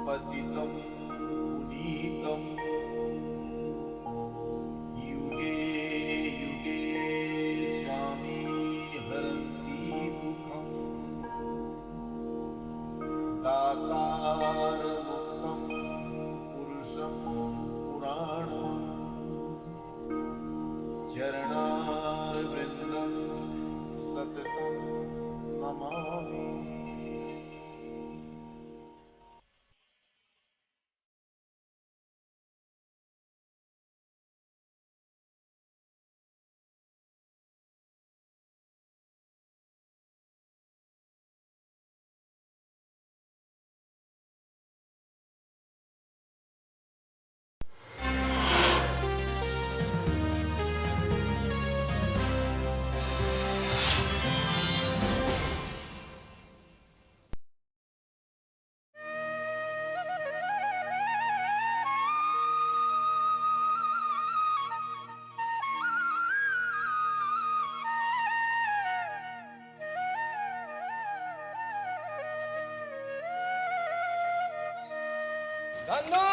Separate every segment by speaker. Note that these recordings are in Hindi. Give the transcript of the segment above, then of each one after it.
Speaker 1: पतितं पुनीतं युगे युगे स्वामी हरन्ति दुःखम् दातारमुक्तं पुरुषं पुराणम् चरणारविन्दं सततं Namami.
Speaker 2: Dano!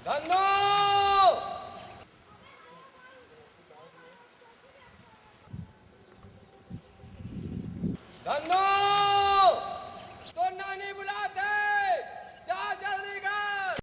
Speaker 2: Dano! Dano! Torna ni bulate! जा जल्दी कर!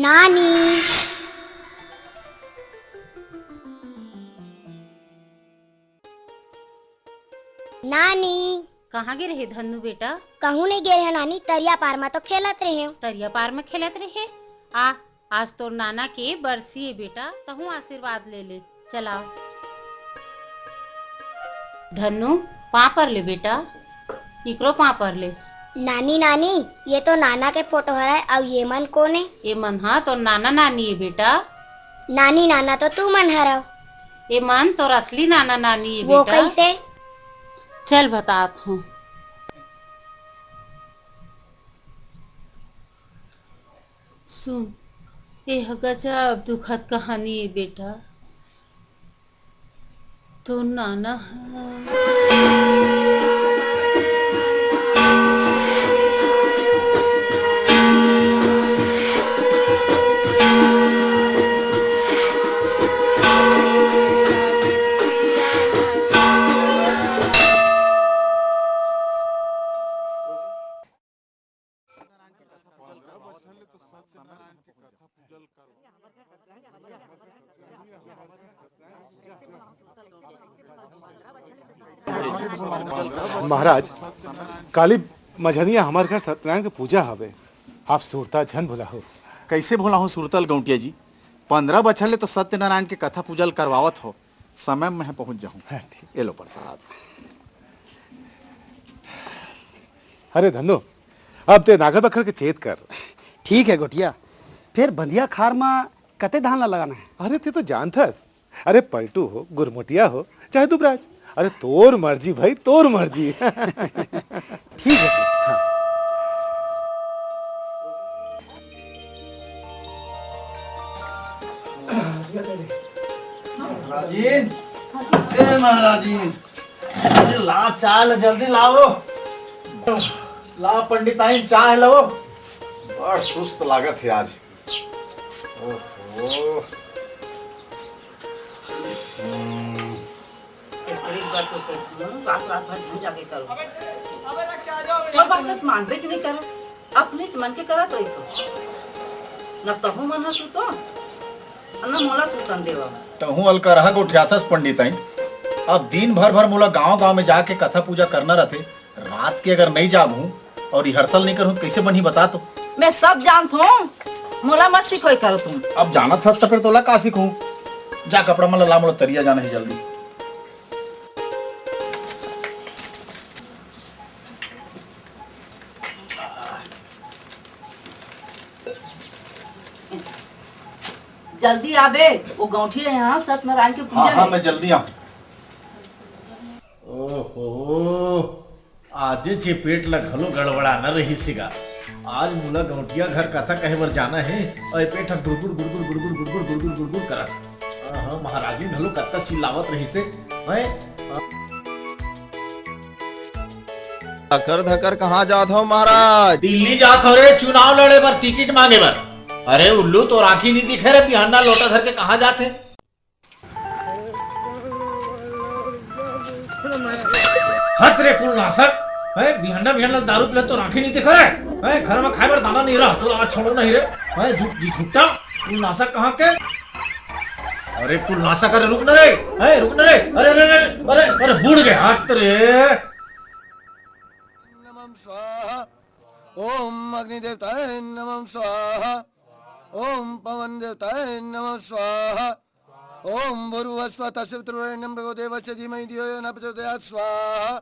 Speaker 3: नानी नानी।
Speaker 4: कहाँ गिरे हे धन्नू बेटा?
Speaker 3: कहूँ नहीं गए है नानी, तरिया पार में तो खेलत रहे।
Speaker 4: तरिया पार में खेलत रहे। आज तो नाना के बरसी है बेटा, तहु आशीर्वाद ले ले। चला धन्नू, पा पर ले बेटा, इकरो पा पर ले।
Speaker 3: नानी नानी, ये तो नाना के फोटो है और ये मन कौन है?
Speaker 4: ये मन हा तो नाना नानी है बेटा।
Speaker 3: नानी नाना तो तू मन हरव।
Speaker 4: ये मन तो असली नाना नानी है
Speaker 3: वो
Speaker 4: बेटा।
Speaker 3: कैसे?
Speaker 4: चल बतात हूँ। सुन, यह गजब दुखद कहानी है बेटा। तो नाना
Speaker 5: महाराज, काली मझनिया हमारे घर सत्यनारायण के पूजा हवे। आप सुरता झन भुला हो।
Speaker 6: कैसे भोला हूँ सुरतल गौटिया जी? 15 बछर ले तो सत्यनारायण के कथा पूजल करवावत हो। समय में पहुंच जाऊँ। ये लो प्रसाद।
Speaker 5: अरे धन्नो, अब ते नागर बखर के चेत कर।
Speaker 7: ठीक है गोटिया, फिर बंधिया खार में कते धान ला लगाना है?
Speaker 5: अरे ते तो जानथस। अरे पलटू हो, गुरमुटिया हो, चाहे दुबराज, अरे तोर मर्जी भाई, तोर मर्जी।
Speaker 7: ठीक है हाँ।
Speaker 8: महाराजीन, ए महाराजीन, अरे ला चाय जल्दी लाओ। ला पंडिताइन चाय लाओ।
Speaker 6: बड़ सुस्त लागत है आज। ओहो।
Speaker 9: मानबे नहीं करो, अपने मन के करा तो न तहु मन सुतो न मोला सुतन देवा।
Speaker 6: तहु अलकर गोठियाथस पंडिताइन। अब दिन भर मोला गांव में जाके कथा पूजा करना रहते। रात के अगर नहीं जाबू और रिहर्सल नहीं करूँ कैसे बनी बता तो।
Speaker 9: मैं सब जानत हूँ, मोला मत सिखोई करो तुम।
Speaker 6: अब जाना था तो फिर तोला का सीखूं? जा कपड़ा मला ला, मोला तरिया जाना है जल्दी।
Speaker 9: जल्दी आबे, वो गौठी है यहाँ सत्यनारायण के पूजा।
Speaker 6: हाँ मैं जल्दी आऊँ।
Speaker 8: ओहो, आजे चेपेट ला घलो गड़बड़ा न रही सिगा। आज मुला गौटिया घर कथा कहे बर जाना है और पेट गुड़गुड़ गुड़गुड़ गुड़गुड़ गुड़गुड़ गुड़गुड़ गुड़गुड़ करत। हां महाराजी घलो कत्ता चिल्लावत रही से।
Speaker 10: धकर धकर कहाँ जात हो महाराज?
Speaker 8: दिल्ली जात हो रे, चुनाव लड़े बर, टिकट मांगे बर। अरे उल्लू तो राखी नहीं दिखे रे, बिहाना लोटा धर के कहाँ जाते? हट रे कुल नासक, बिहाना दारू पिला तो राखी नहीं दिखे रे। घर में खाए बर दाना नहीं रहा तो आज छोड़ो नहीं रे। झूठा कुल नासक कहाँ के? अरे कुल नासक, अरे रुक न रे, रुक न रे। अरे अरे अरे अरे अरे बूढ़ गए हाथ रे।
Speaker 10: नमः स्वाहा। ओम अग्नि देवताय नमः स्वाहा। ओम पवन देवताय नमः स्वाहा। ओम भूर्भुवस्वः तस्य पितृवरेण्यं भर्गो देवस्य धीमहि धियो यो न प्रचोदयात् स्वाहा।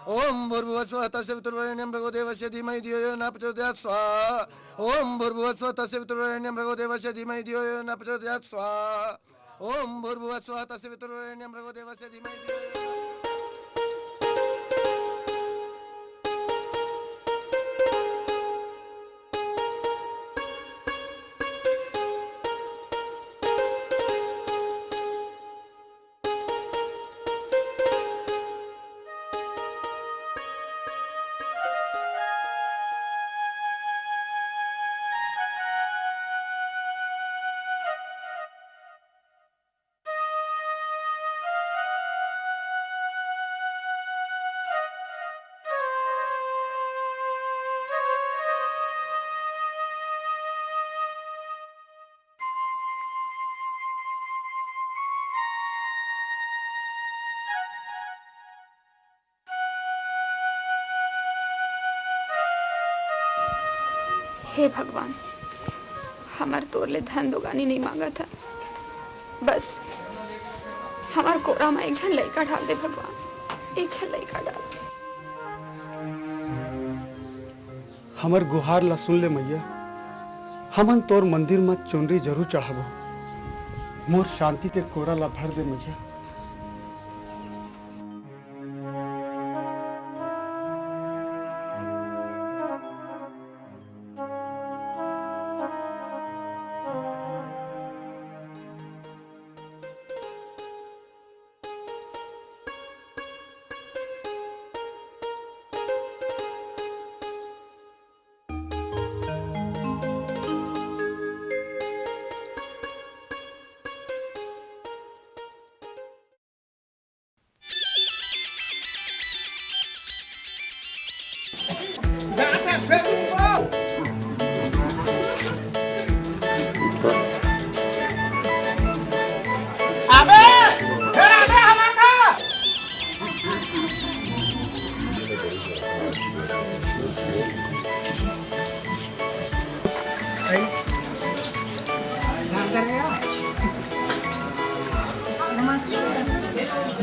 Speaker 10: ओम भूर्भुवस्वः तस्य पितृवरेण्यं भर्गो देवस्य धीमहि धियो यो न प्रचोदयात् स्वाहा। ओम भूर्भुवस्वः तस्य पितृवरेण्यं भर्गो देवस्य धीमहि धियो यो न प्रचोदयात् स्वाहा। ओम भूर्भुवस्वः तस्य पितृवरेण्यं भर्गो देवस्य धीमहि धियो यो न
Speaker 11: हे भगवान, हमार तोरले धन दोगानी नहीं मांगा था, बस हमार कोरा में एक झन लड़का डाल दे भगवान, एक झन लड़का डाल दे।
Speaker 7: हमर गुहार ला सुन ले मैया, हमन तोर मंदिर में चुनरी जरूर चढ़ाबो, मोर शांति के कोरा ला भर दे मैया।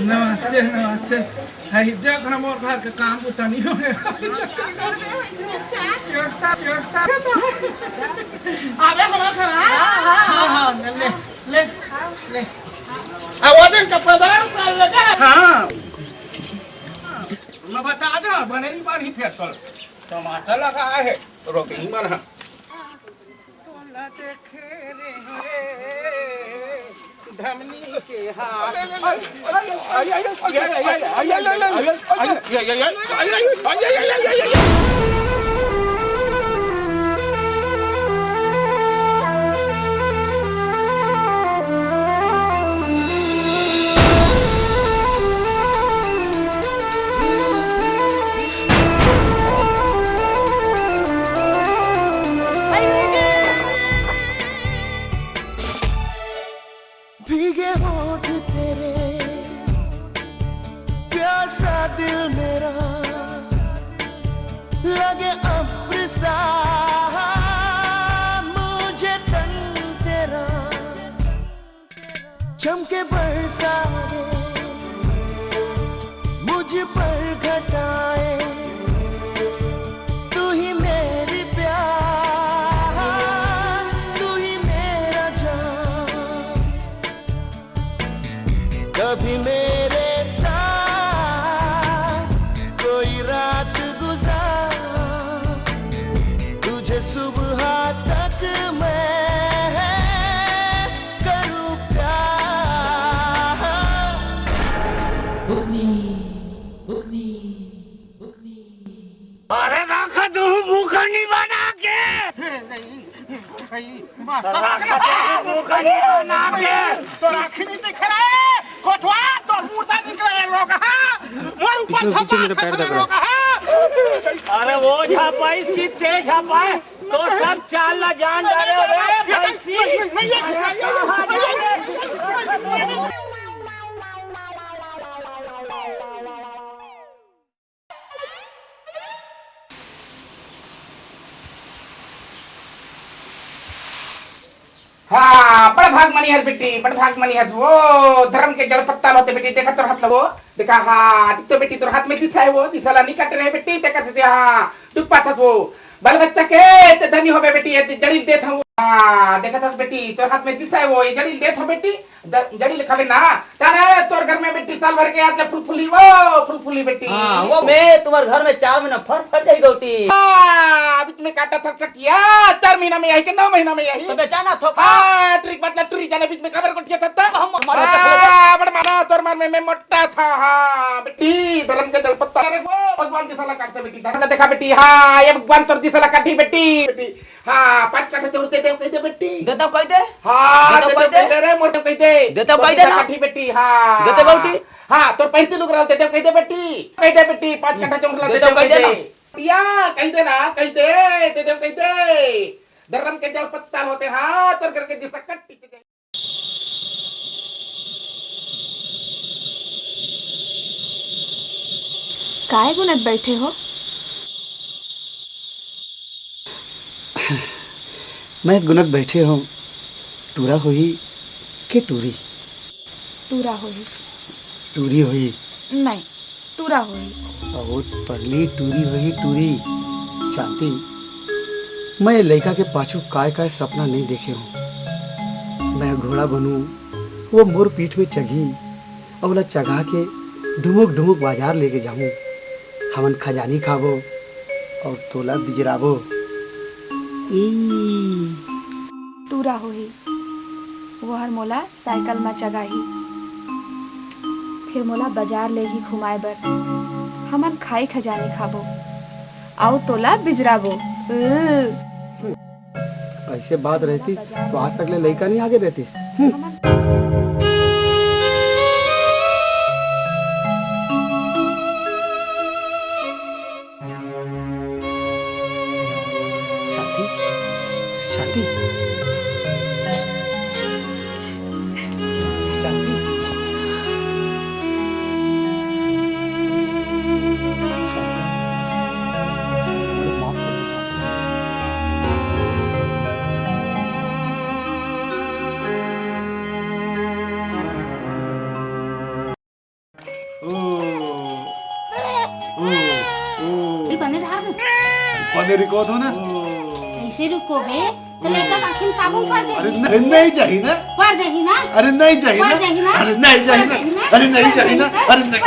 Speaker 8: नमस्ते नमस्ते। हाय देख ना मोर घर के काम बुता नहीं होए। अबे हमारा घर हां ले ले ले अब वजन का पदार कर लगा। हां मैं बता दो बने ही बार ही फेर कर टमाटर लगा है रोटी ही बना तोला देखे रे धमनी के हाथ
Speaker 10: भीगे होठ तेरे प्यासा दिल मेरा लगे अब्र सा मुझे तन तेरा चमके बरसा दे मुझ पर घटाए तू ही मेरी प्यास तू ही मेरा जान कभी मेरे साथ कोई रात गुजार तुझे सुबह तक मैं करूं प्यार
Speaker 8: अरे राखा तू भूखा नहीं बना के भूखा नहीं बना के तो राखी नहीं दिख रहा है कोठवा तो मुर्दा निकले लोग हां मोर ऊपर पीछे मेरे पैर दब रहा है। अरे वो झापा इसकी तेज झापा है तो सब चाल ला जान डाले रे भैंसी
Speaker 12: हाँ बड़ भाग मनी है बेटी बड़ भाग मनी है वो धर्म के जड़ पत्ता होते बेटी देखा तो हाथ लगो देखा हाँ तो बेटी तो हाथ में दिखा है वो दिखला नहीं काट रहे बेटी देखा तो हाँ दुख पाता वो बाल बच्चा के तो धनी हो बेटी जड़ी दे था हाँ देखा था बेटी तो हाथ में दिखा है वो जड़ी दे था बेटी जड़ी लिखा ना तारे तोर घर में बेटी साल भर के आज फुलफुली वो फुलफुली बेटी
Speaker 9: वो मैं तुम्हारे घर में 4 महीना फर जाएगी गोटी
Speaker 12: बीच में काटा था कटिया 4 महीना में यही के 9 महीना में यही
Speaker 9: तो बेचाना थोका
Speaker 12: ट्रिक मतलब चुरी जाने बीच में खबर कोटिया था बड़ मारा तोर मार में मोटा था हाँ बेटी धर्म के जल पत्ता वो भगवान की सलाह काटते बेटी धर्म देखा बेटी हाँ ये भगवान तोर की सलाह काटी बेटी हाँ 5 काटे तो दे कह दे बेटी
Speaker 9: देता कह दे
Speaker 12: हाँ देता कह दे रे मोटे कह दे
Speaker 9: देता कह दे ना
Speaker 12: काटी बेटी हाँ
Speaker 9: देता गोटी
Speaker 12: हाँ तो 35 लोग रहते थे कह दे बेटी 5 काटे चोंगला दे कह दे या कह दे ना कह दे धर्म के जल पत्ता होते हाँ तोर करके दिशा कट
Speaker 11: काय गुनत बैठे हो?
Speaker 10: मैं गुनत बैठे हूँ टूरा हुई के टूरी
Speaker 11: टूरा होई
Speaker 10: टूरी हुई
Speaker 11: नहीं टूरा होई
Speaker 10: बहुत पगली टूरी हुई टूरी। शांति मैं लड़का के पाछू काय काय सपना नहीं देखे हूँ। मैं घोड़ा बनूं, वो मोर पीठ में चढ़ी और बोला चढ़ा के ढुमुक ढुमुक बाजार लेके जाऊं। हमन खजानी खाबो और तोला बिजराबो।
Speaker 11: टूरा होई वो हर मोला साइकिल में चगाही, फिर मोला बाजार ले ही घुमाए बर हमन खाई खजानी खाबो आओ तोला बिजराबो।
Speaker 10: ऐसे बात रहती तो आज तक ले लड़का नहीं आगे रहती। शांति शांति
Speaker 5: पने रिकॉर्ड हो ना
Speaker 4: ऐसे रुको बे तो लेकर आखिर साबुन कर दे।
Speaker 5: अरे नहीं चाहिए ना
Speaker 4: पर जाही ना
Speaker 5: अरे नहीं चाहिए
Speaker 4: पर जाही ना
Speaker 5: अरे नहीं चाहिए ना अरे नहीं चाहिए ना अरे नहीं।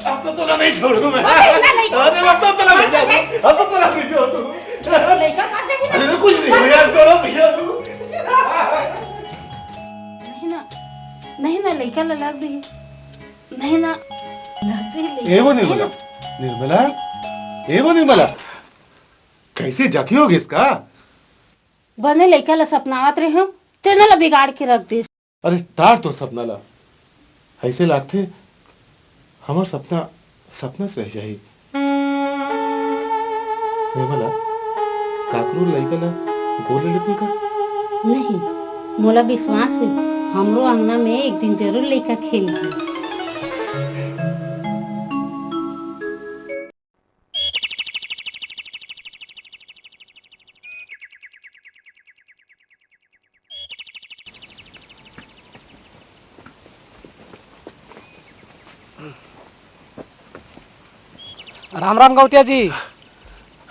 Speaker 5: अब तो तोला नहीं छोड़ू मैं। अरे अब तो तोला नहीं छोड़ू अब तो तोला नहीं छोड़ू।
Speaker 4: लेकर कर दे
Speaker 5: अरे कुछ नहीं हो यार छोड़ो भैया तू।
Speaker 4: नहीं ना लेकर लग दे नहीं ना
Speaker 5: एवो निर्मला निर्मला एवो निर्मला कैसे जखी होगी इसका।
Speaker 4: बने लेकर ला सपनावत रहे हो तेनो ला बिगाड़ के रख दे।
Speaker 5: अरे तार तो सपना ला ऐसे लागते हमार सपना सपना से रह जाए। निर्मला काकरू लइका ला बोले लेती का
Speaker 4: नहीं मोला विश्वास है हमरो अंगना में एक दिन जरूर लेकर खेल।
Speaker 13: राम राम गौटिया जी।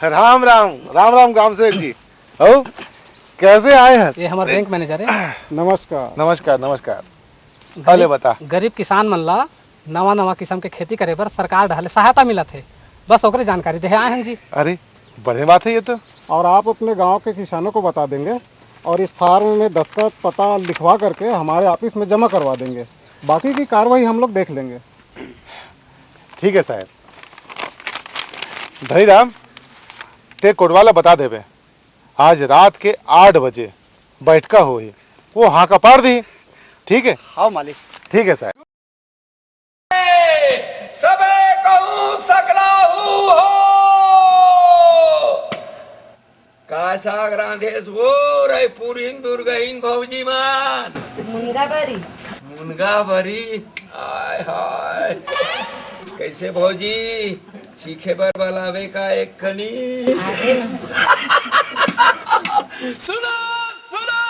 Speaker 5: राम राम राम राम गांव से जी। हो कैसे आए हैं।
Speaker 13: ये हमारे बैंक मैनेजर है।
Speaker 5: नमस्कार नमस्कार नमस्कार। पहले बता
Speaker 13: गरीब किसान मन ला नवा नवा किस्म के खेती करे पर सरकार ढाले सहायता मिला थे बस ओकरे जानकारी दे आए हैं जी।
Speaker 5: अरे बढ़िया बात है ये तो।
Speaker 7: और आप अपने गांव के किसानों को बता देंगे और इस फार्म में दस्तखत पता लिखवा करके हमारे ऑफिस में जमा करवा देंगे। बाकी की कार्रवाई हम लोग देख लेंगे।
Speaker 5: ठीक है साहब। भाई राम ते कोटवाला बता देवे आज रात के 8 बजे बैठका हो वो हाँ का पार दी। ठीक है
Speaker 10: हाँ मालिक।
Speaker 5: ठीक है साहब।
Speaker 2: सबे कहूँ सकलाहू हो का साग रांधेस वो रे पूरी दुर्गहीन भौजी मान मुनगा बरी आय हाय कैसे भौजी चीखे बर बलावे का एक कनी। सुनो सुनो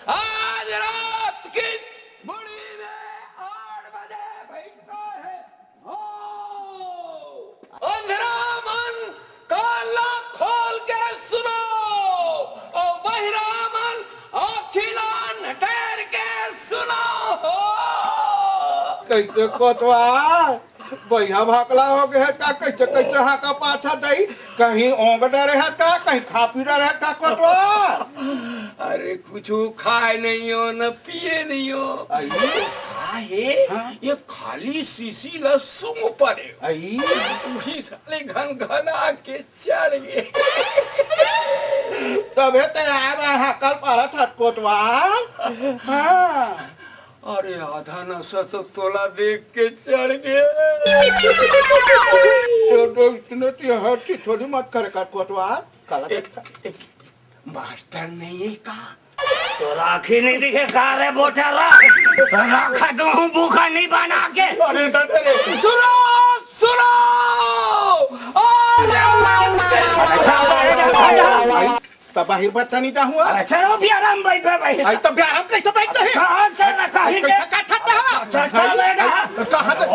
Speaker 2: आज रात की बुढ़ी में 8 बजे बैठता है अंधेरा मन काला खोल के सुनो और बहिरा मन अखिला नटेर के सुनो।
Speaker 1: कैसे कोतवा भैया भाकला हो गया का कैसे कैसे हाँ का पाछा दई कहीं ओंग डरे है का कहीं खा पी रहे का कोतवा।
Speaker 2: अरे कुछ खाए नहीं हो न पिए नहीं हो काहे ये खाली सीसी ला सुंग पड़े उसी साले घन घन आके चढ़ गए
Speaker 1: तबे ते आवा हाँ कल पारा था कोतवा। हाँ
Speaker 2: अरे आधा नशा तो तोला देख के चढ़ गए।
Speaker 1: इतने थोड़ी मत करे का कोतवा।
Speaker 2: मास्टर नहीं है का तो राखी नहीं दिखे का रे बोठा रखा तो हूँ भूखा नहीं बना के। अरे सुनो सुनो
Speaker 1: तब बाहर बैठा नहीं चाहूँ
Speaker 2: अरे चलो भी आराम बैठ भाई
Speaker 1: आई तो भी आराम कैसे बैठते हैं
Speaker 2: कहाँ चल रखा है
Speaker 1: कैसे काटा था
Speaker 2: चल चल बेटा
Speaker 1: कहाँ तक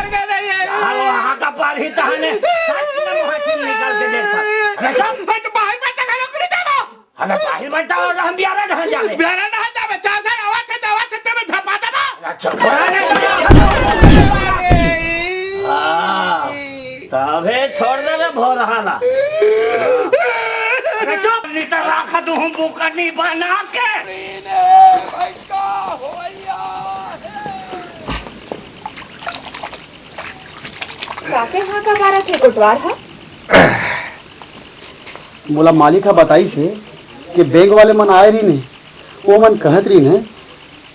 Speaker 2: वहाँ का पानी तहाने निकाल के देखा
Speaker 1: तो बाहर बैठा करो कर जाओ
Speaker 2: अरे बाहर बैठा और हम बियारा ढहल जावे
Speaker 1: बियारा ढहल जावे चार साल आवाज से में झपा दबा
Speaker 2: तबे छोड़ देवे भोरहाला अरे चुप नहीं तो राखा तू हम बुकनी बना के
Speaker 11: काके हाँ का बारा थे कोटवार हा
Speaker 7: मोला मालिक हा बताई थे कि बैंक वाले मन आए रही नहीं वो मन कहत रही ने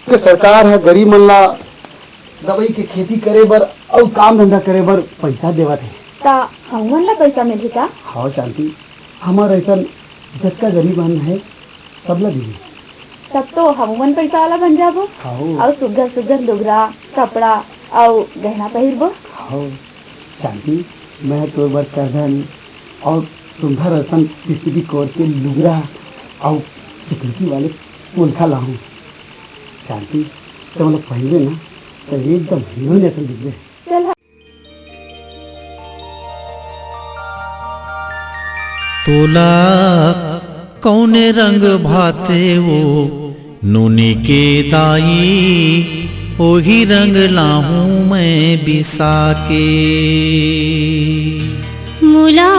Speaker 7: कि सरकार है गरीब मन ला दवाई के खेती करे बर और काम धंधा करे बर पैसा देवत है
Speaker 11: ता हमन ला पैसा मिली का
Speaker 7: हाँ शांति हमार ऐसा जतका गरीब मन है सब ला दी
Speaker 11: तब तो हमन पैसा वाला बन जाबो और सुगर सुगर लुगरा कपड़ा और गहना पहिरबो
Speaker 7: हाँ शांति मैं तो बार करधन और सुंदर रसन किसी भी कोर के लुगरा और चिकनी वाले पुलखा लाऊं शांति तो मतलब पहले ना तो एकदम हीरो जैसे दिख गए
Speaker 11: चल
Speaker 14: तोला कौने रंग भाते वो नूनी के दाई ओही रंग लाहूं मैं बिसा के
Speaker 4: मुला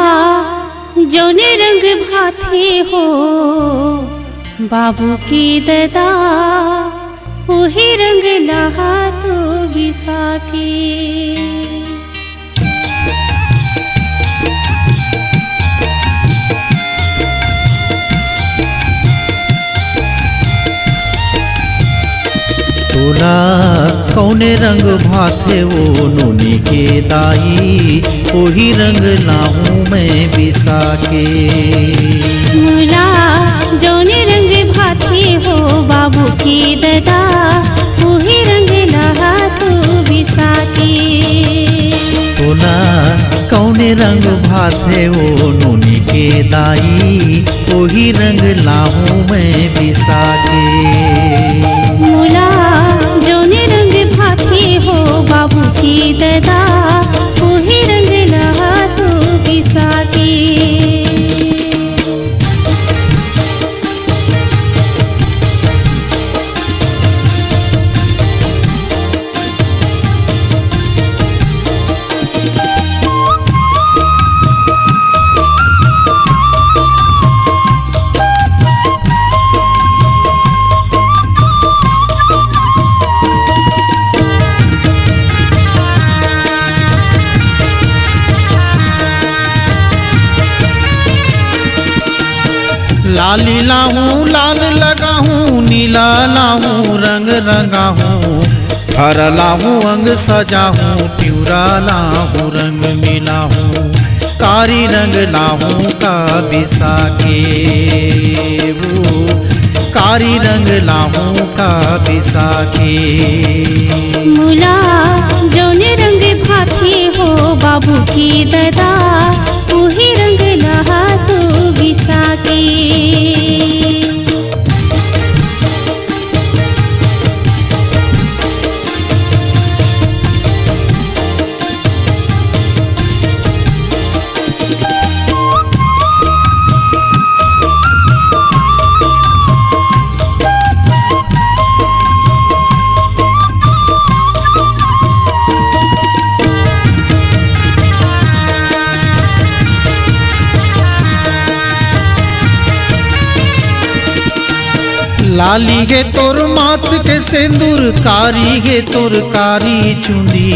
Speaker 4: जौने रंग भाते हो बाबू की ददा वही रंग लहा तो बिसा के
Speaker 14: तोला कौने रंग भाते वो नूनी के दाई वही रंग लाहूं मैं बिसा के
Speaker 4: मुला जौने रंग भाते हो बाबू की ददा वही रंग लहा तो बिसा के
Speaker 14: तोला कौने रंग भाते वो नूनी के दाई वही रंग लाहूं मैं बिसा के
Speaker 4: मुला जौने रंग भाते हो बाबू की ददा वही रंग लहा तो बिसा के
Speaker 14: लाली लाहूं लाल लगाहूं नीला लाहूं रंग रंगाहूं हरा लाहूं अंग सजाहूं प्यूरा लाहूं रंग मिलाहूं कारी रंग लाहूं का बिसा के वो कारी रंग लाहूं का बिसा के
Speaker 4: मुला जौने रंग भाते हो बाबू की ददा वही रंग लहा तो बिसा के
Speaker 14: लाली गे तोर मात के सिंदूर कारी गे तोर कारी चुंदी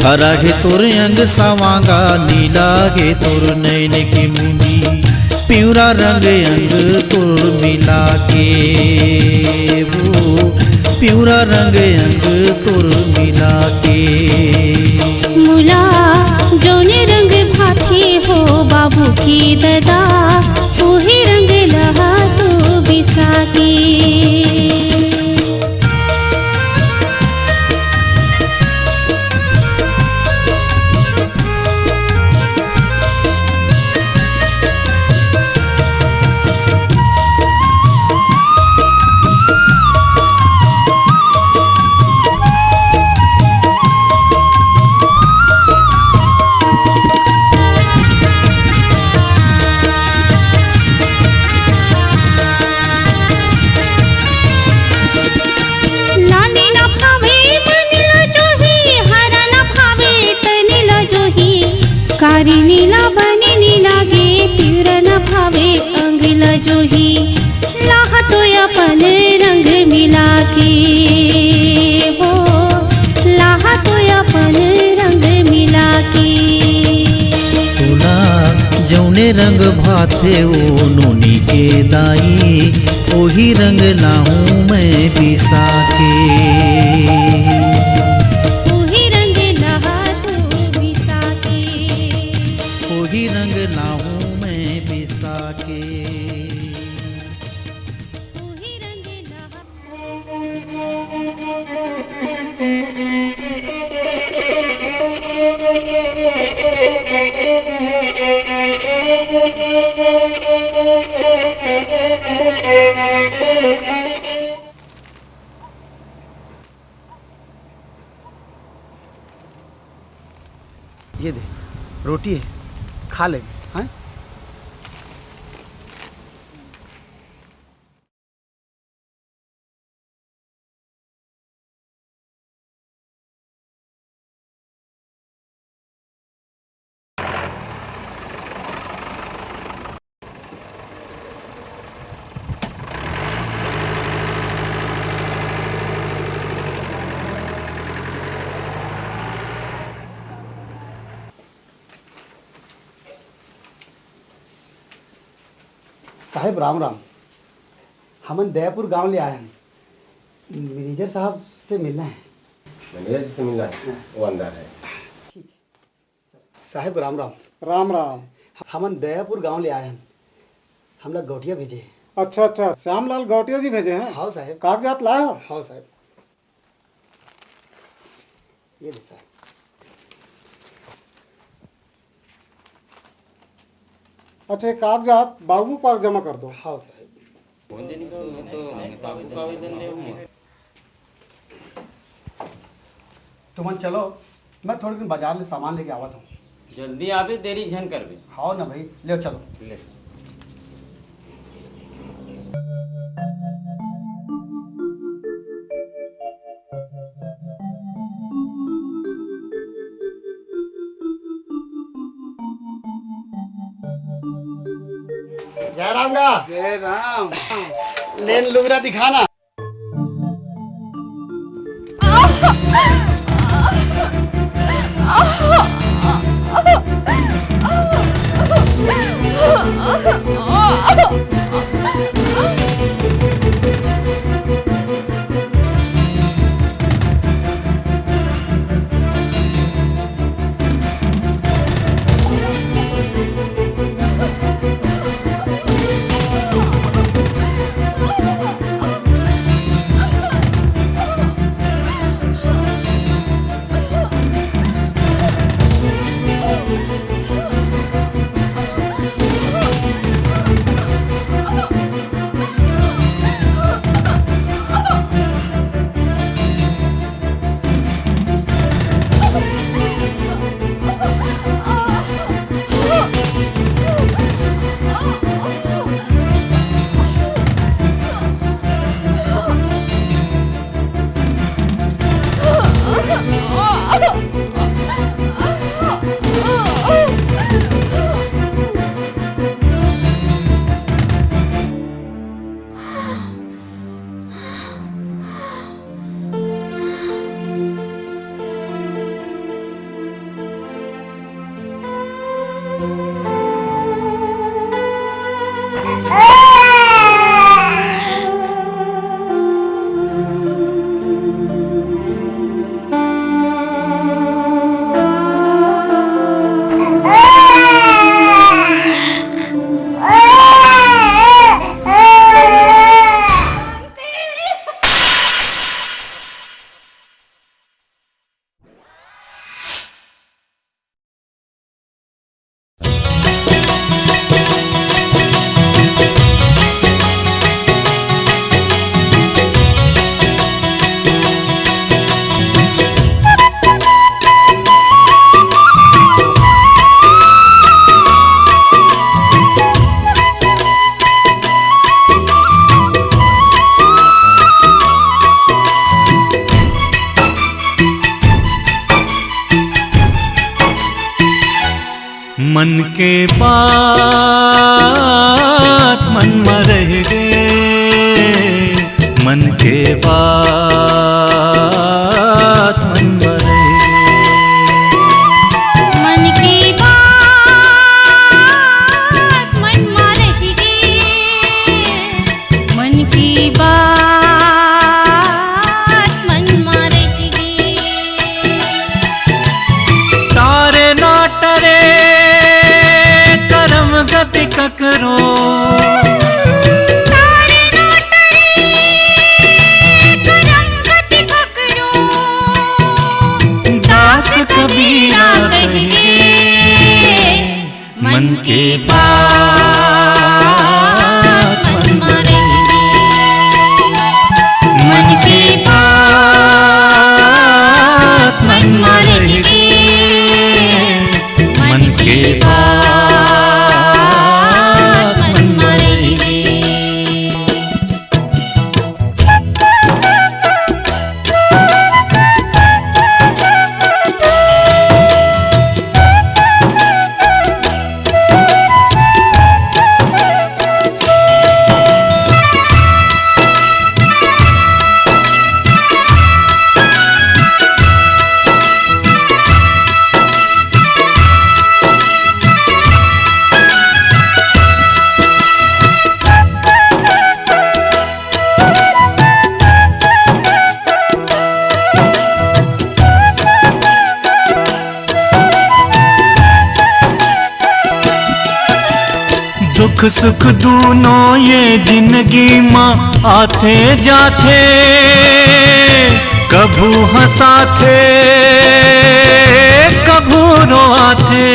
Speaker 14: हरा गे तोर अंग सवांगा नीला गे तोर नैन की मुंदी प्यूरा रंग अंग तोर मिला के वो प्यूरा रंग अंग तोर मिला के
Speaker 4: मुला जौने रंग भाते हो बाबू की ददा वही रंग लहा तो बिसा के
Speaker 15: कारी नीला बनी नीला गे तीर न भावे अंगला जोही लाह तो अपन रंग मिला के हो लाह तो अपन रंग मिला के
Speaker 14: तोला जौने रंग भाथे ओ नोनी के दाई ओही रंग लाहूं मैं बिसा के वही रंग लाहूं मैं बिसा के।
Speaker 7: ये दे रोटी है, खा ले। हाँ साहेब राम राम। हमन दयापुर गांव ले आए हैं, मैनेजर साहब से मिलना है।
Speaker 16: मैनेजर से मिलना है, वो अंदर है।
Speaker 7: साहेब राम राम।
Speaker 13: राम राम।
Speaker 7: हमन दयापुर गांव ले आए हैं, हम लोग गौटिया भेजे।
Speaker 13: अच्छा अच्छा, श्यामलाल गौटिया जी भेजे हैं?
Speaker 7: हाँ साहब।
Speaker 13: कागजात लाए हो?
Speaker 7: हाँ साहब। ये दे साहब।
Speaker 13: अच्छा, कागजात बाबू पास जमा कर दो।
Speaker 7: हाँ साहब। तुमन चलो, मैं थोड़ी दिन बाजार ले सामान लेके आवत हूँ।
Speaker 17: जल्दी आवे, देरी झन करबे।
Speaker 7: हाँ ना भाई, ले चलो।
Speaker 17: ले।
Speaker 7: जय राम गा।
Speaker 12: जय राम।
Speaker 7: लेन लुगरा दिखाना।
Speaker 14: मन के बात मन में रह गए, मन के बात मन में रह गए।
Speaker 15: मन की बात मन में रह गई, मन की बात मन में रह गई।
Speaker 14: तारे ना टरे करम गति ककरो,
Speaker 15: तारे ना टरे करम गति ककरो।
Speaker 14: दास कबीरा कहे मन के बात मन में रह गई, मन के बात मन में रह गई, मन के बात मन में रह गई। दुख सुख दोनों ये जिंदगी माँ आते जाते, कभू हंसाते कभू रोआते।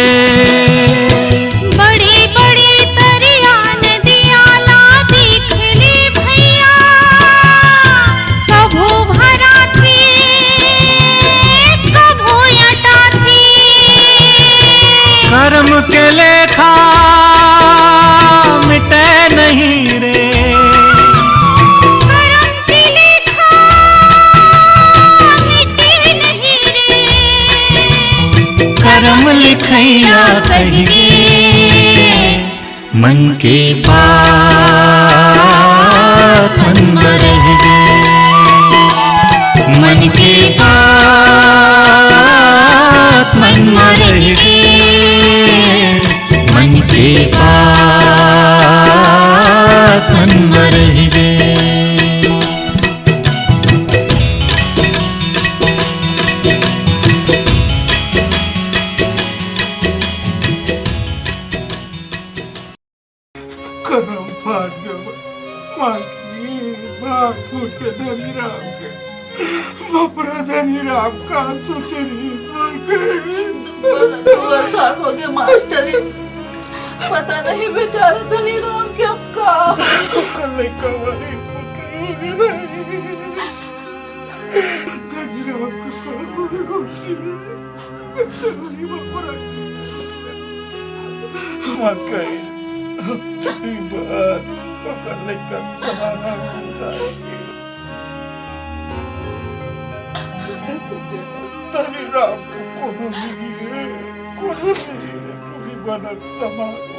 Speaker 15: बड़ी बड़ी दरिया नदियाँ ला दिखली भैया, कभू भरा थी कभू यटा थी।
Speaker 14: कर्म के लेखा मिटे नहीं रे,
Speaker 15: कर्म की लेखा मिटे नहीं रे।
Speaker 14: कर्म लिखैया कहिए मन के बात मन में रह गए, मन के बात मन में रह गए, मन के बात मन में रह गए।
Speaker 1: करम फाट गया माकी बाप फूट के धनी राम के बपरा धनी राम का सुतरी
Speaker 9: साल हो गए मास्टरी, पता नहीं बेचारे धनी राम के अब का
Speaker 1: कल कवारी धनी राम के बात पकड़ने का सहारा होता है। धनी राम को कोनो नहीं है, पूरी बनत समारो।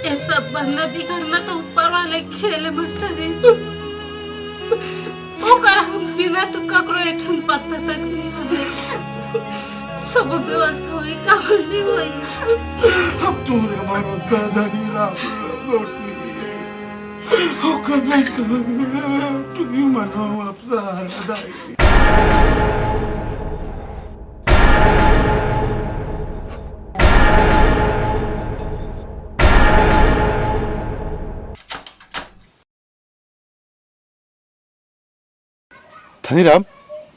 Speaker 4: ये सब बनना बिगड़ना तो ऊपर वाले खेले मास्टरी। ओकर बिना तो ककरो एठन पत्ता तक नहीं हले। सब व्यवस्था हुई काबल नहीं हुई।
Speaker 1: अब तूने हमारा दादानी राम रोटी होकर नहीं कर तू ही मनो अब सहारा दाई।
Speaker 5: धनीराम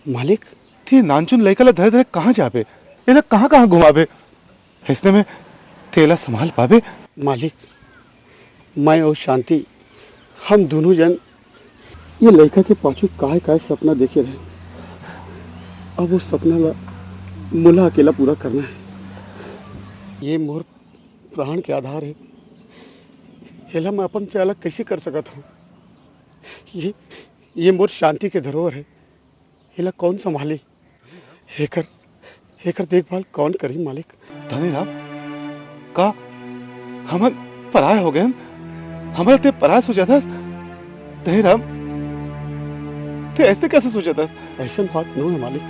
Speaker 7: मालिक
Speaker 5: ते नानचुन लइकला धरे धरे कहाँ जाबे, एला कहाँ कहाँ घुमाबे, ऐसने में तेला संभाल पाबे।
Speaker 7: मालिक मैं और शांति हम दोनों जन ये लड़का के पाछू काहे काहे सपना देखे रहे। अब वो सपना ला मुला अकेला पूरा करना है। ये मोर प्राण के आधार है, हेला मैं अपन से अलग कैसे कर सकता हूँ। ये मोर शांति के धरोहर है, हेला कौन संभाले।
Speaker 1: एकर देखभाल कौन करी मालिक?
Speaker 5: धनीराम का हमन पराय हो गए, हमारे ते पराय सोचतस। धनीराम ते ऐसे कैसे सोचतस?
Speaker 1: ऐसा बात नहीं है मालिक।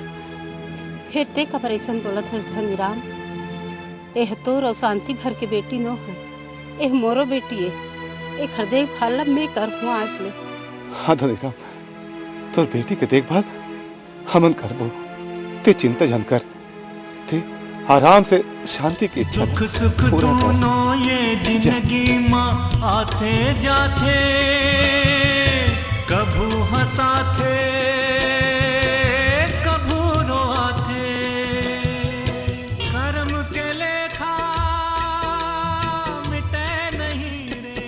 Speaker 4: फिर ते कबर ऐसा बोलत हस धनीराम? एह तोर और शांति भर के बेटी नो है, एह मोरो बेटी है। एक देखभाल मैं कर हुआ आज ले।
Speaker 5: हाँ धनीराम, तोर बेटी के देखभाल हमन करबो। ते चिंता जन कर, ते आराम से शांति की इच्छा
Speaker 14: सुख सुख दोनों ये जिंदगी माँ आते जाते, कभू हंसाते कभू रोआते, कर्म के लेखा मिटे नहीं रे।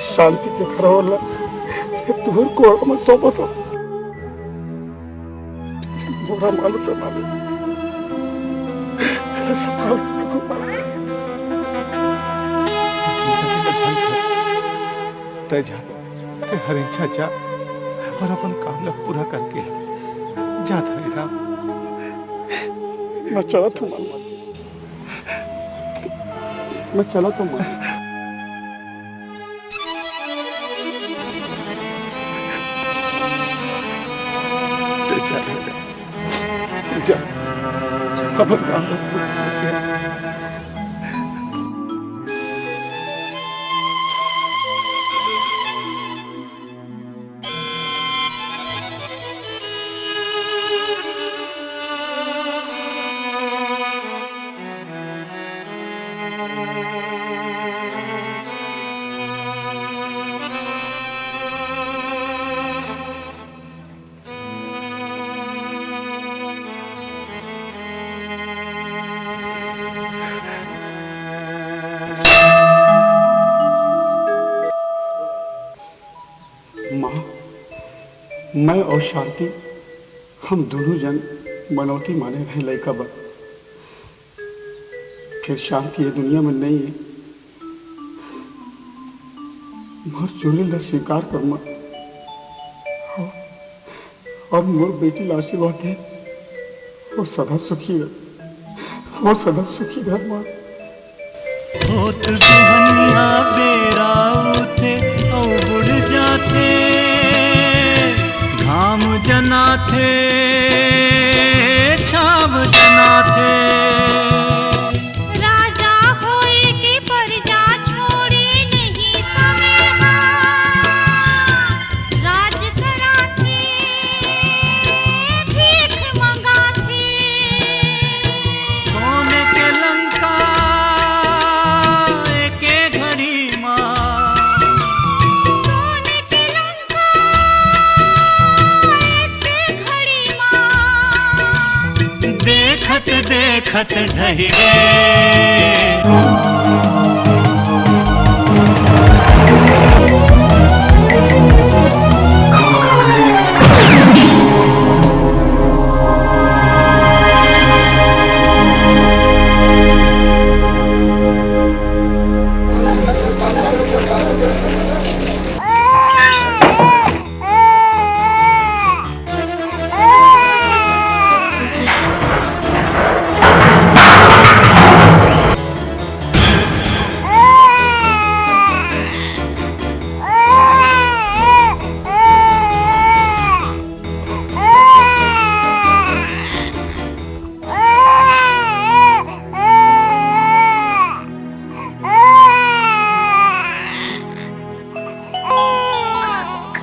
Speaker 1: शांति के खरोला तुहर को मत सोपो तो बुरा मालूम है मालिक। संभाल को
Speaker 5: तय जा, ते हर इच्छा जा और अपन काम ला पूरा करके जा धनीराम।
Speaker 1: मैं चला था मालिक, मैं चला था मालिक। जा, अपन काम ला पूरा करके मैं और शांति हम दोनों जन मनौती माने रहे लड़का बन। फिर शांति ये दुनिया में नहीं है, मोर चोरी ला स्वीकार कर मत। और मोर बेटी ला आशीर्वाद है, वो सदा सुखी रह, वो सदा सुखी रह मां।
Speaker 14: होत दुहनिया बेरा उठे औ बुढ़ जाते, घाम जनाथे छाव जनाथे।
Speaker 15: राजा होए के प्रजा छोड़े नहीं समेहा, राज कराथे भीख मंगाथे।
Speaker 14: सोने के लंका एके घड़ी माँ,
Speaker 15: सोने के लंका एक घड़ी माँ।
Speaker 14: देखत देखत ढहि रे।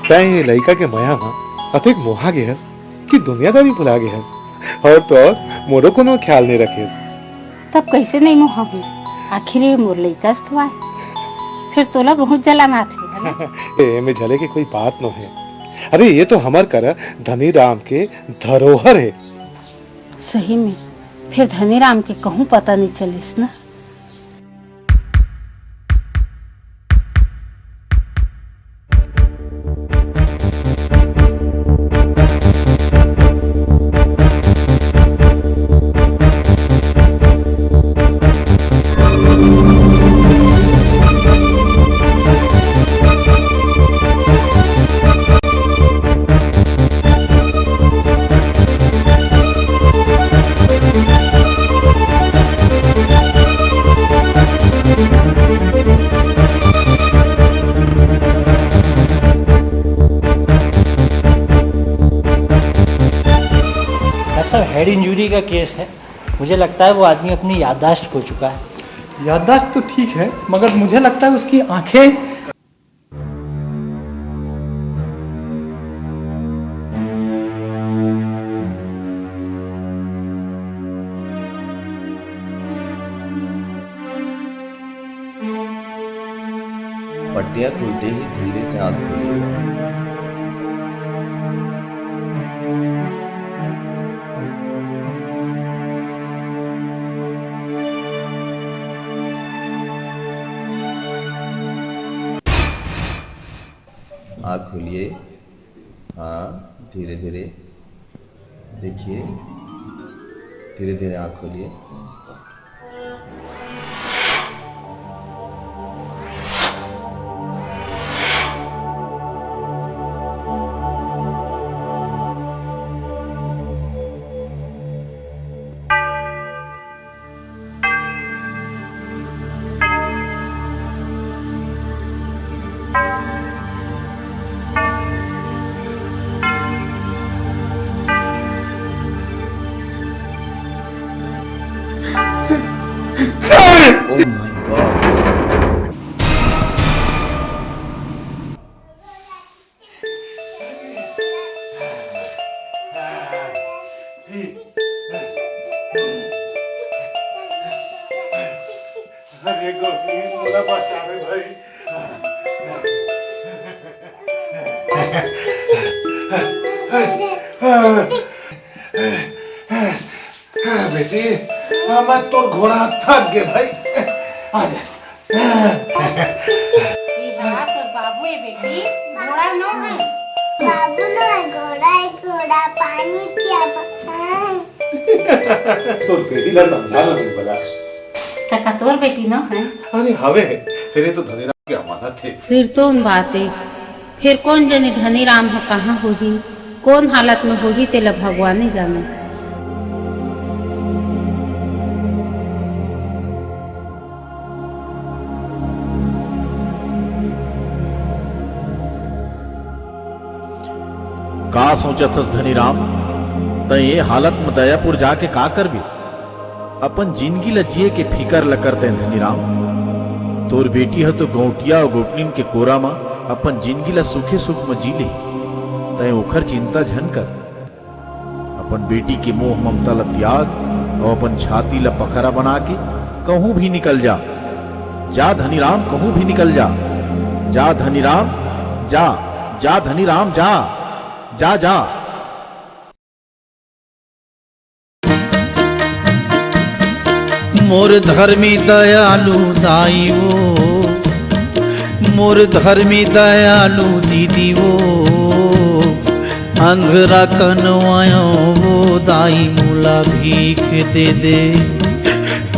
Speaker 5: तय लड़का के माया मां अतिक मोहा गए हस कि दुनियादारी भुला गए हस, और तो और मोरो कोनो ख्याल नहीं रखे।
Speaker 4: तब कैसे नहीं मोहा हुई? आखिर ये मोर लइका तो आए, फिर तोला बहुत जला माथे।
Speaker 5: ए में झले की कोई बात न है। अरे ये तो हमार कर धनीराम के धरोहर है।
Speaker 4: सही में फिर धनीराम के कहूँ पता नहीं चलिस ना।
Speaker 18: इंजरी का केस है। मुझे लगता है वो आदमी अपनी याददाश्त खो चुका है।
Speaker 5: याददाश्त तो ठीक है, मगर मुझे लगता है उसकी आंखें।
Speaker 10: पट्टियां खुलते ही धीरे से आंख खोलिएगा। आँख खोलिए। हाँ, धीरे धीरे देखिए, धीरे धीरे आँख खोलिए। Oh my God!
Speaker 1: अरे गोविंद बोला बचा रे भाई। बेटी मैं तो घोड़ा थक गए भाई। आजा।
Speaker 4: तो बाबू है बेटी, घोड़ा नो है।
Speaker 3: बाबू ना घोड़ा है, घोड़ा पानी पिया।
Speaker 5: तो बेटी ला समझा लो तुम बला।
Speaker 4: तका तोर बेटी नो है।
Speaker 5: अरे हवे है, फिर तो धनीराम की अमानत थे।
Speaker 4: सिर तो उन बातें, फिर कौन जाने धनीराम हो कहाँ होगी, कौन हालत में होगी तेला भगवान ही जाने।
Speaker 6: का सोचथस धनीराम, त ये हालत में दयापुर जाके का कर भी अपन जिंदगी ल जिए के फिकर ल करते धनीराम। तोर बेटी है तो गौटिया और गोटनीन के कोरा में अपन जिंदगी ला सुखे सुख में जी ले। तय ओखर चिंता झन कर। अपन बेटी के मोह ममता ला त्याग और अपन छाती ला पखरा बना के कहूं भी निकल जा। जा धनीराम, कहूं भी निकल जा। जा धनीराम, जा। जा धनीराम, जा। जा जा।
Speaker 14: मोर धर्मी दयालु दाई वो, मोर धर्मी दयालु दीदी वो, अंधरा कनवायो वो दाई मुला भीख दे दे।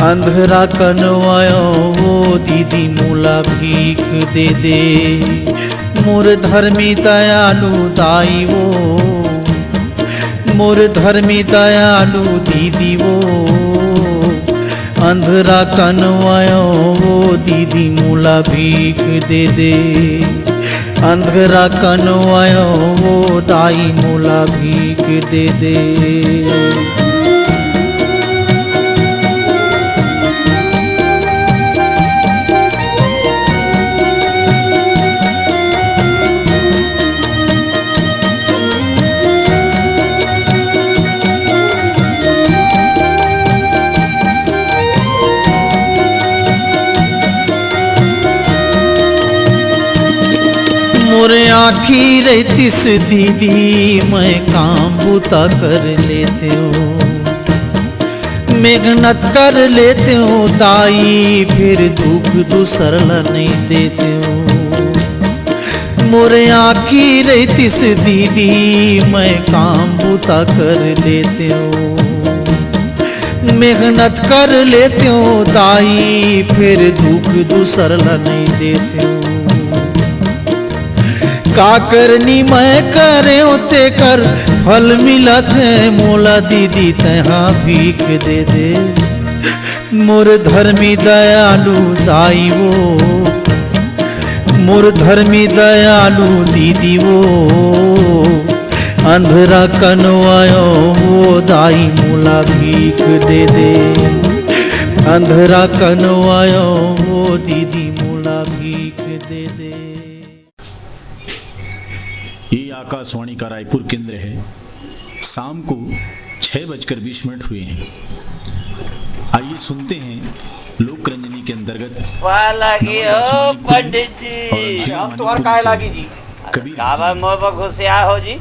Speaker 14: अंधरा कनवायो वो दीदी मुला भीख दे दे। मोर धर्मी दयालु दाई वो, मोर धर्मी दयालु दीदी वो, अंधरा कनवायो वो दीदी मुला भीख दे दे। अंधरा कनवायो वो दाई मुला भीख दे दे। मोरे आँखी रहतीस दीदी, मैं काम बूता कर लेते हूँ, मेहनत कर लेते हूँ दाई, फिर दुख दूसर ला नहीं देते हूँ। मोरे आँखी रहतीस दीदी, मैं काम बूता कर लेते हूँ, मेहनत कर लेते हूँ दाई, फिर दुख दूसर ला नहीं देते हूँ। का करनी मैं करे होते कर, फल मिलत है मोला दीदी तहाँ भीख दे दे। मोर धर्मी दयालु दाई वो, मोर धर्मी दयालु दीदी वो, अंधरा कनवायो वो दाई मोला भीख दे दे, अंधरा कनवायो वो दीदी मोला भीख दे दे।
Speaker 6: ये आकाशवाणी का रायपुर केंद्र है। शाम को 6:20 हुए हैं। आइए सुनते हैं लोक रंजनी के अंतर्गत
Speaker 19: लागी हो पंडित जी,
Speaker 8: हम तुम्हार काय लागी जी?
Speaker 6: कभी
Speaker 19: काबर मोर पर घुसिया हो जी?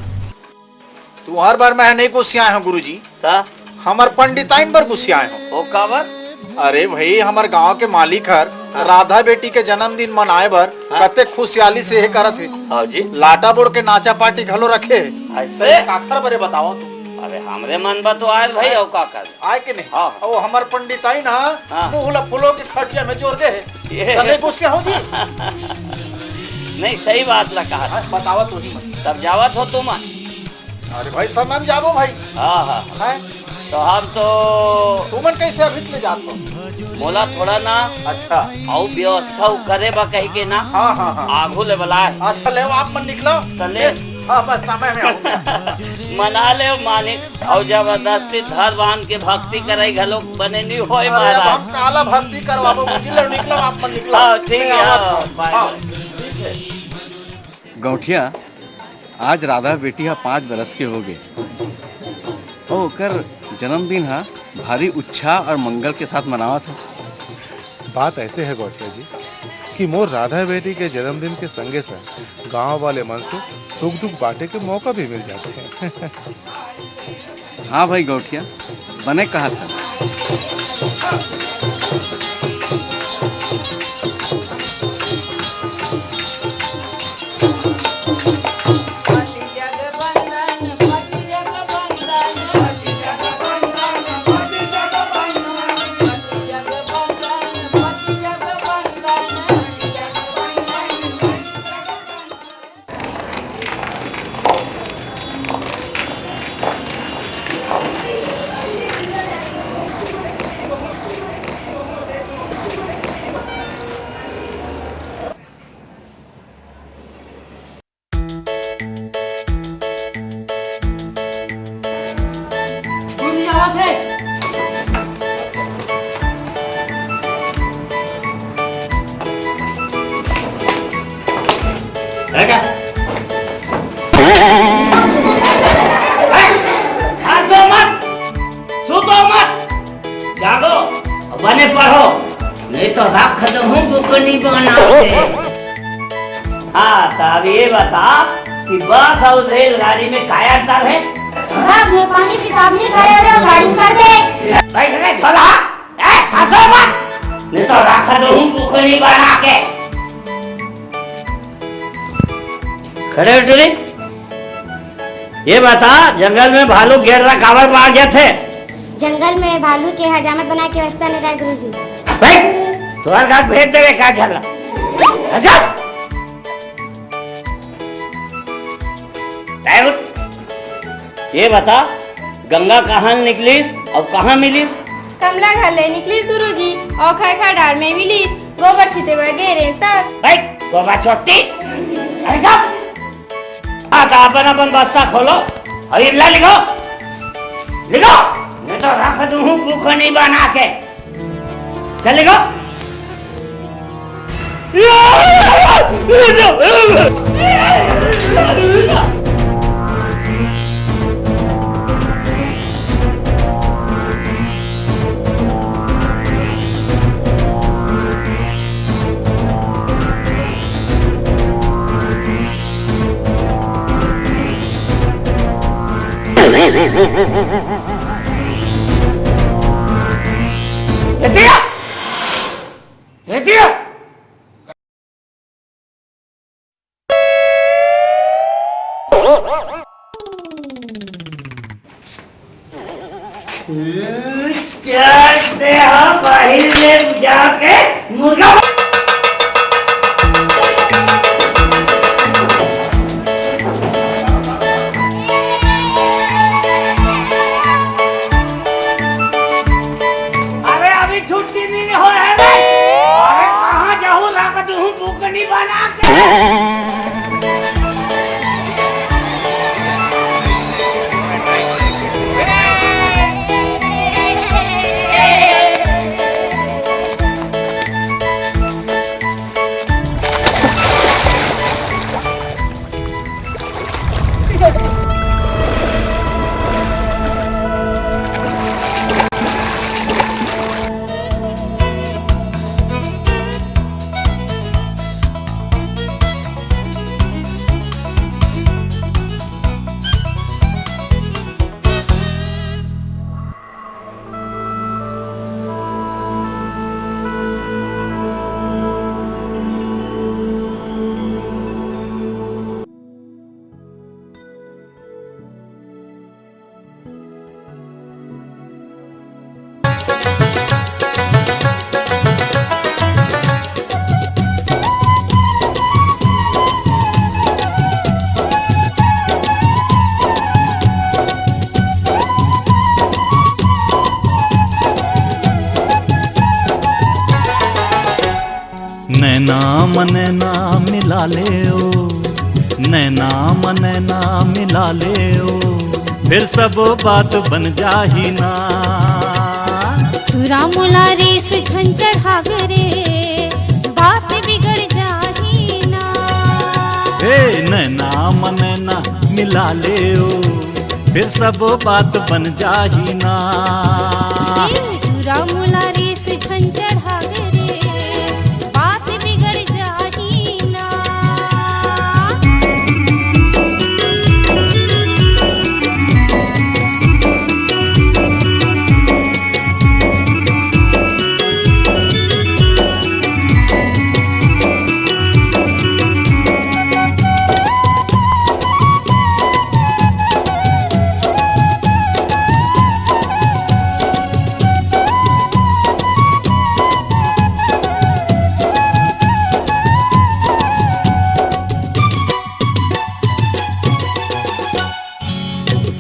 Speaker 8: तू हर बार मैं नहीं गुस्सियाए हो गुरु जी, हमार पंडिताइन पर गुस्सियाए हो।
Speaker 19: ओ काबर?
Speaker 8: अरे भाई हमार गांव के मालिक हर राधा बेटी के जन्मदिन मनाए बर कते खुशहाली से हे करत है।
Speaker 19: हाँ जी,
Speaker 8: लाटा बोड़ के नाचा पार्टी घलो रखे है।
Speaker 19: ऐसे
Speaker 8: काकर बरे बताओ तू।
Speaker 19: अरे हमरे मन बा तो आए भाई, और का कर
Speaker 8: आए के नहीं? हाँ। वो हमार पंडिताई ना मुहला फूलों के खटिया में जोड़ गए है। तने गुस्सा हो जी?
Speaker 19: नहीं सही बात ला कहा।
Speaker 8: बतावा तू ही
Speaker 19: तब जावत हो तुम?
Speaker 8: अरे भाई सब नाम जावो भाई।
Speaker 19: हाँ हाँ, तो हम तो
Speaker 8: तुमन कैसे अभी ले जात हो?
Speaker 19: मोला थोड़ा ना
Speaker 8: अच्छा
Speaker 19: और व्यवस्था करे बा कही के ना।
Speaker 8: हाँ हाँ हाँ,
Speaker 19: आगू ले बलाए।
Speaker 8: अच्छा ले आप मन निकलो
Speaker 19: चले।
Speaker 8: हाँ बस समय में आऊंगा।
Speaker 19: मना ले मानिक, और जबरदस्ती धर बांध के भक्ति करे घलो बने नहीं होए
Speaker 8: अरे
Speaker 19: महाराज।
Speaker 8: हम काला भक्ति करवाबो मुझे निकलो आप मन निकलो।
Speaker 19: हाँ ठीक है।
Speaker 8: हाँ।
Speaker 20: गौठिया आज राधा बेटी 5 बरस के हो गए और ओकर जन्मदिन भारी उत्साह और मंगल के साथ मनावा था।
Speaker 5: बात ऐसे है गौठिया जी कि मोर राधा बेटी के जन्मदिन के संगे संग गांव वाले मन से सुख दुख बांटे के मौका भी मिल जाते हैं।
Speaker 20: हाँ भाई गौठिया, बने कहा था।
Speaker 19: बने पढ़ो नहीं तो राख दूं बुकनी बनाते। हाँ तब ये बता कि बस और रेलगाड़ी में काया अंतर है?
Speaker 3: मैं पानी पेशाब नहीं कर रहे, गाड़ी कर दे।
Speaker 19: भाई करे छोला, हंसो मत, नहीं तो राख दूं बुकनी बना के। खड़े उठे। ये बता जंगल में भालू घेर काबर मार गए थे?
Speaker 3: जंगल में भालू के हजामत बना के व्यवस्था नहीं कर गुरुजी।
Speaker 19: भाई तुम्हारे साथ भेज देवे क्या चला? अच्छा ये बता गंगा कहाँ निकली और कहाँ मिली?
Speaker 11: कमला घर ले निकली गुरुजी और खैखा डार में मिली। गोबर छीते हुए गेरे तब।
Speaker 19: भाई गोबर छोटी। अरे सब हाँ तो अपन अपन बस्ता खोलो और इल्ला लिखो लिखो, मैं तो रख दूं बुकनी बना के। चलेगा? चलते हम बाहर में जाके मुर्गा। अरे अभी छुट्टी नहीं हो है रे। अरे कहाँ जाऊँ रख दूँ बुकनी बना के।
Speaker 14: नैना मनैना मिला ले ओ, नैना मनैना मिला ले ओ, फिर सब बात बन जाही ना।
Speaker 15: तुरा मोला रेस झन चढ़ावे रे, बात बिगड़ जाही ना।
Speaker 14: हे नैना मनैना मिला ले ओ, फिर सब बात बन जाही ना।
Speaker 15: तुरा मोला रेस झन चढ़ावे रे, बात बिगड़ जाही ना।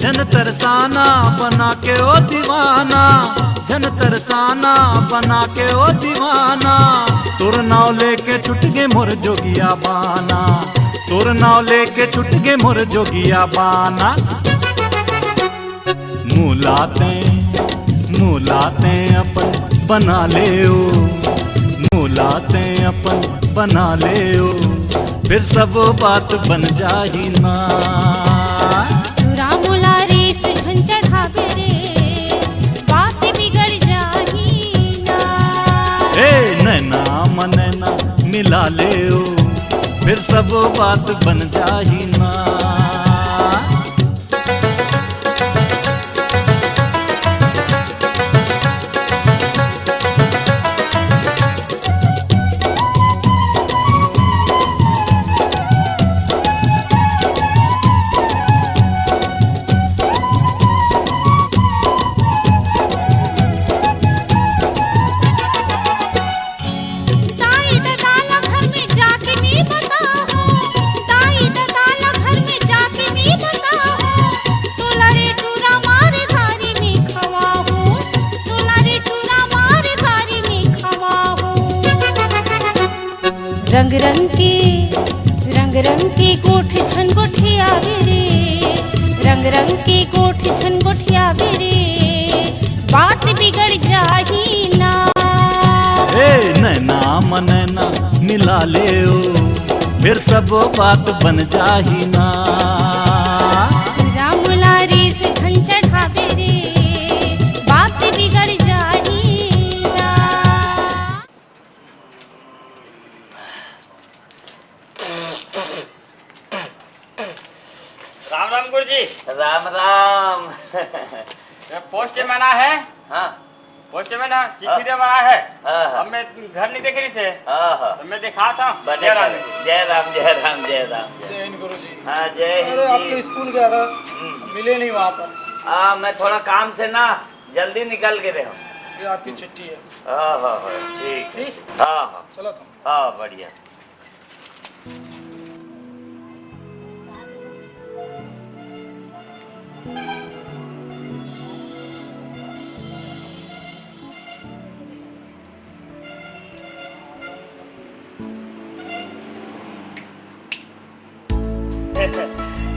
Speaker 14: जन तरसाना बना के ओ दीवाना, जन तरसाना बना के ओ दीवाना, तोर नाव लेके छुट गे मोर जोगिया बाना, तोर नाव लेके छुट गे मोर जोगिया बाना। मुलाते अपन बना ले ओ, मुलाते अपन बना ले ओ, फिर सब बात बन जाही ना।
Speaker 15: तुरा मोला रेस झन चढ़ावे रे, बात बिगड़ जाही ना।
Speaker 14: ए नैना मनैना मिला ले ओ, फिर सब बात बन जाही ना।
Speaker 15: दाई दादा घर में जाके भी बताओ, दाई दादा घर में जाके भी बताओ, तोला रे टूरा मारे घारी में खवाओ, तोला रे टूरा मारे घारी में खवाओ। रंग रंग के गोठ छन गोठियावे रे, रंग रंग के गोठ छन गोठियावे रे, बात बिगड़ जाही ना।
Speaker 14: ए नैना मनैना मिला ले ओ, फिर सब बात बन जाही ना।
Speaker 15: तुरा मोला रेस झन चढ़ावे रे, बात बिगड़ जाही ना।
Speaker 17: राम राम गुरुजी।
Speaker 19: राम राम।
Speaker 17: पोस्टमैन है?
Speaker 19: हाँ
Speaker 17: पोस्टमैन चिट्ठी दे बना है।
Speaker 19: हाँ।
Speaker 17: अब मैं घर नहीं देख रही थे।
Speaker 19: हाँ।
Speaker 17: तो मैं दिखा था।
Speaker 19: जय राम जय राम जय राम जय राम।
Speaker 13: जय हिंद गुरुजी।
Speaker 19: हाँ जय हिंद।
Speaker 13: अरे आपके स्कूल गया था, मिले नहीं वहाँ पर।
Speaker 19: हाँ मैं थोड़ा काम से ना जल्दी निकल के रहा हूँ।
Speaker 13: ये आपकी चिट्ठी है।
Speaker 19: हाँ हाँ हाँ ठीक है। हाँ हाँ
Speaker 13: चलो
Speaker 19: हाँ बढ़िया।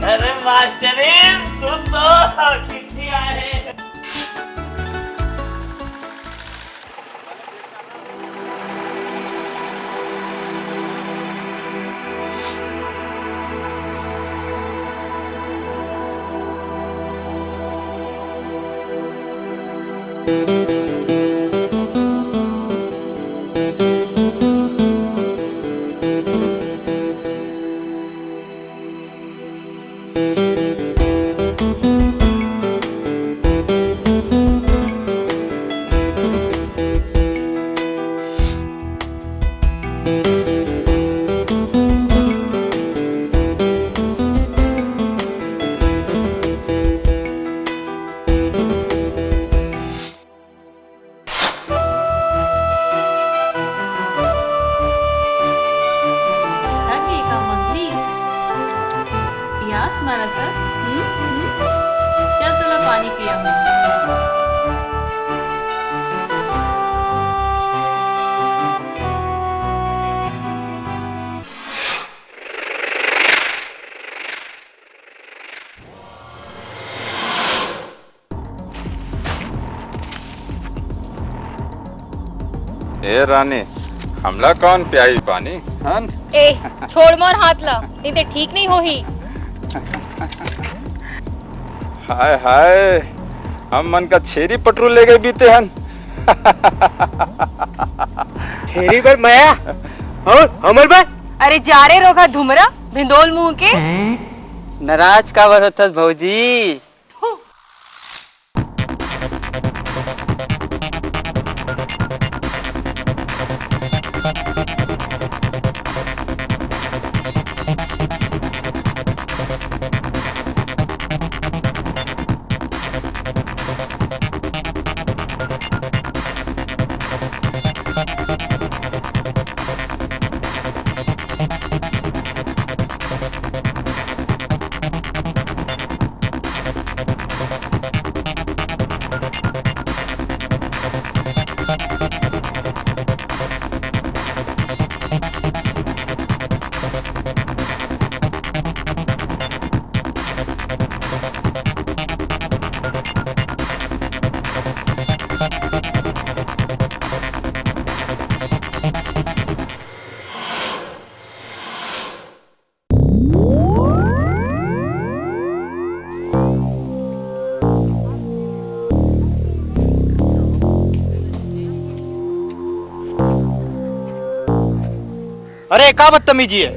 Speaker 19: अरे मास्टरी सुन तो चिट्ठी आए हैं।
Speaker 9: मारा सर। चल तुला पाणी पिया
Speaker 21: ए रानी हमला कौन प्याई पानी हन
Speaker 22: ए छोड़ मोर हाथ ला नहीं ते ठीक नहीं होही।
Speaker 21: हाय हाय हम मन का छेरी पटरू ले गए बीते हन
Speaker 23: छेरी पर माया और हमर बा
Speaker 22: अरे जा रे रोगा धुमरा भिंदोल मुंह के
Speaker 23: नाराज का बरत भौजी। अरे का बदतमीजी है।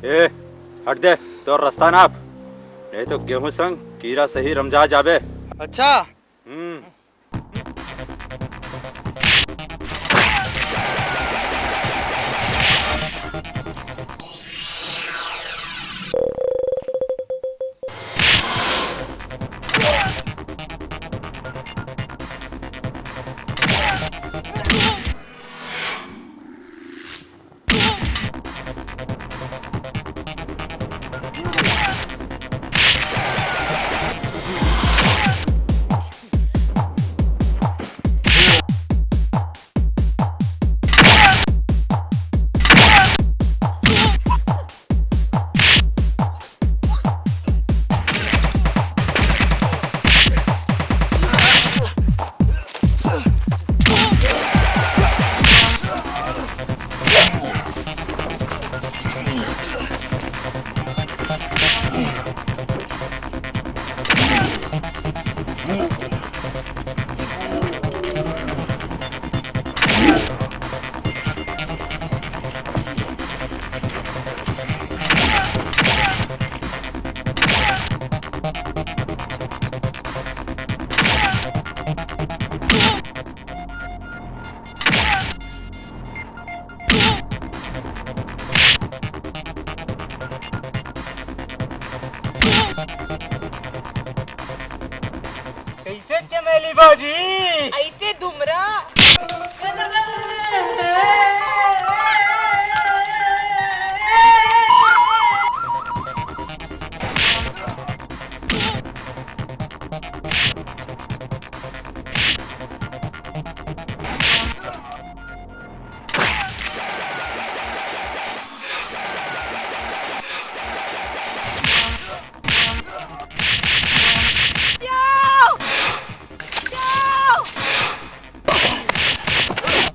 Speaker 21: ए हट दे तो रास्ता नाप नहीं तो गेहूं संग कीड़ा सही रमजा जाबे।
Speaker 23: अच्छा
Speaker 17: कैसे चमेली बाजी
Speaker 22: ऐसे धुमरा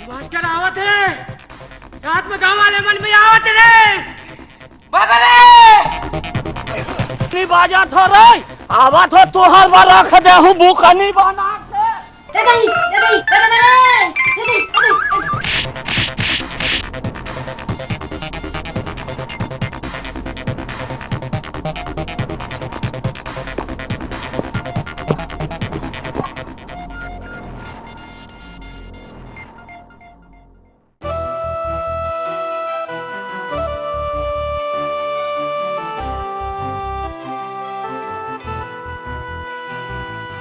Speaker 23: मास्टर आवत है साथ में गांव वाले मन में आवत रे बगले नहीं बाजा थो रे आवाज हो तो हर बार रख दे हूं भूखा नहीं बना
Speaker 22: दे दे दे दे दे